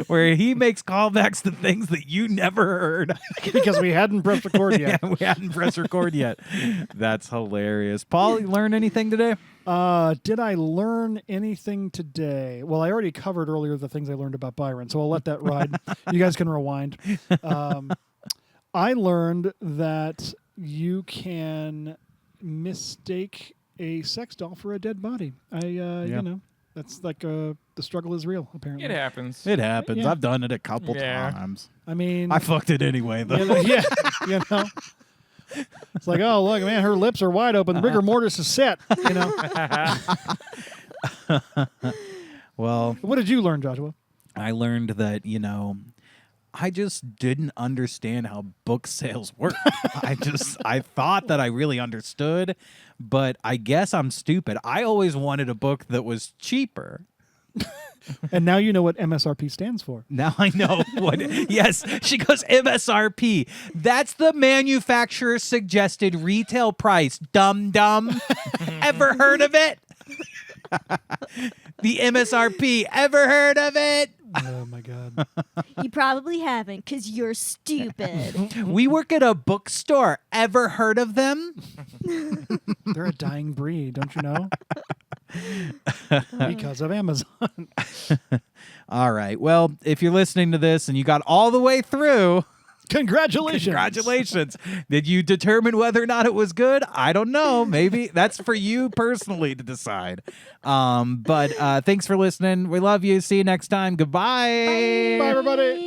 where he makes callbacks to things that you never heard. Because we hadn't pressed record yet. Yeah, we hadn't pressed record yet. That's hilarious. Paul, you learn anything today? Did I learn anything today? Well, I already covered earlier the things I learned about Byron, so I'll let that ride. You guys can rewind. I learned that you can mistake a sex doll for a dead body. You know, that's like the struggle is real, apparently. It happens. It happens. Yeah. I've done it a couple Yeah. times. I mean, I fucked it anyway, though. yeah, you know. It's like, oh, look, man, her lips are wide open. The rigor mortis is set, you know. Well, What did you learn, Joshua? I learned that, I just didn't understand how book sales work. I thought that I really understood, but I guess I'm stupid. I always wanted a book that was cheaper. And now you know what MSRP stands for. Now I know what. Yes, she goes MSRP. That's the manufacturer suggested retail price. Dum dum. Ever heard of it? The MSRP. Ever heard of it? Oh, my God. You probably haven't, because you're stupid. We work at a bookstore. Ever heard of them? They're a dying breed, don't you know? Because of Amazon. All right. Well, if you're listening to this and you got all the way through, Congratulations. congratulations. Did you determine whether or not it was good? I don't know. Maybe that's for you personally to decide. But thanks for listening. We love you. See you next time. Goodbye. Bye, everybody.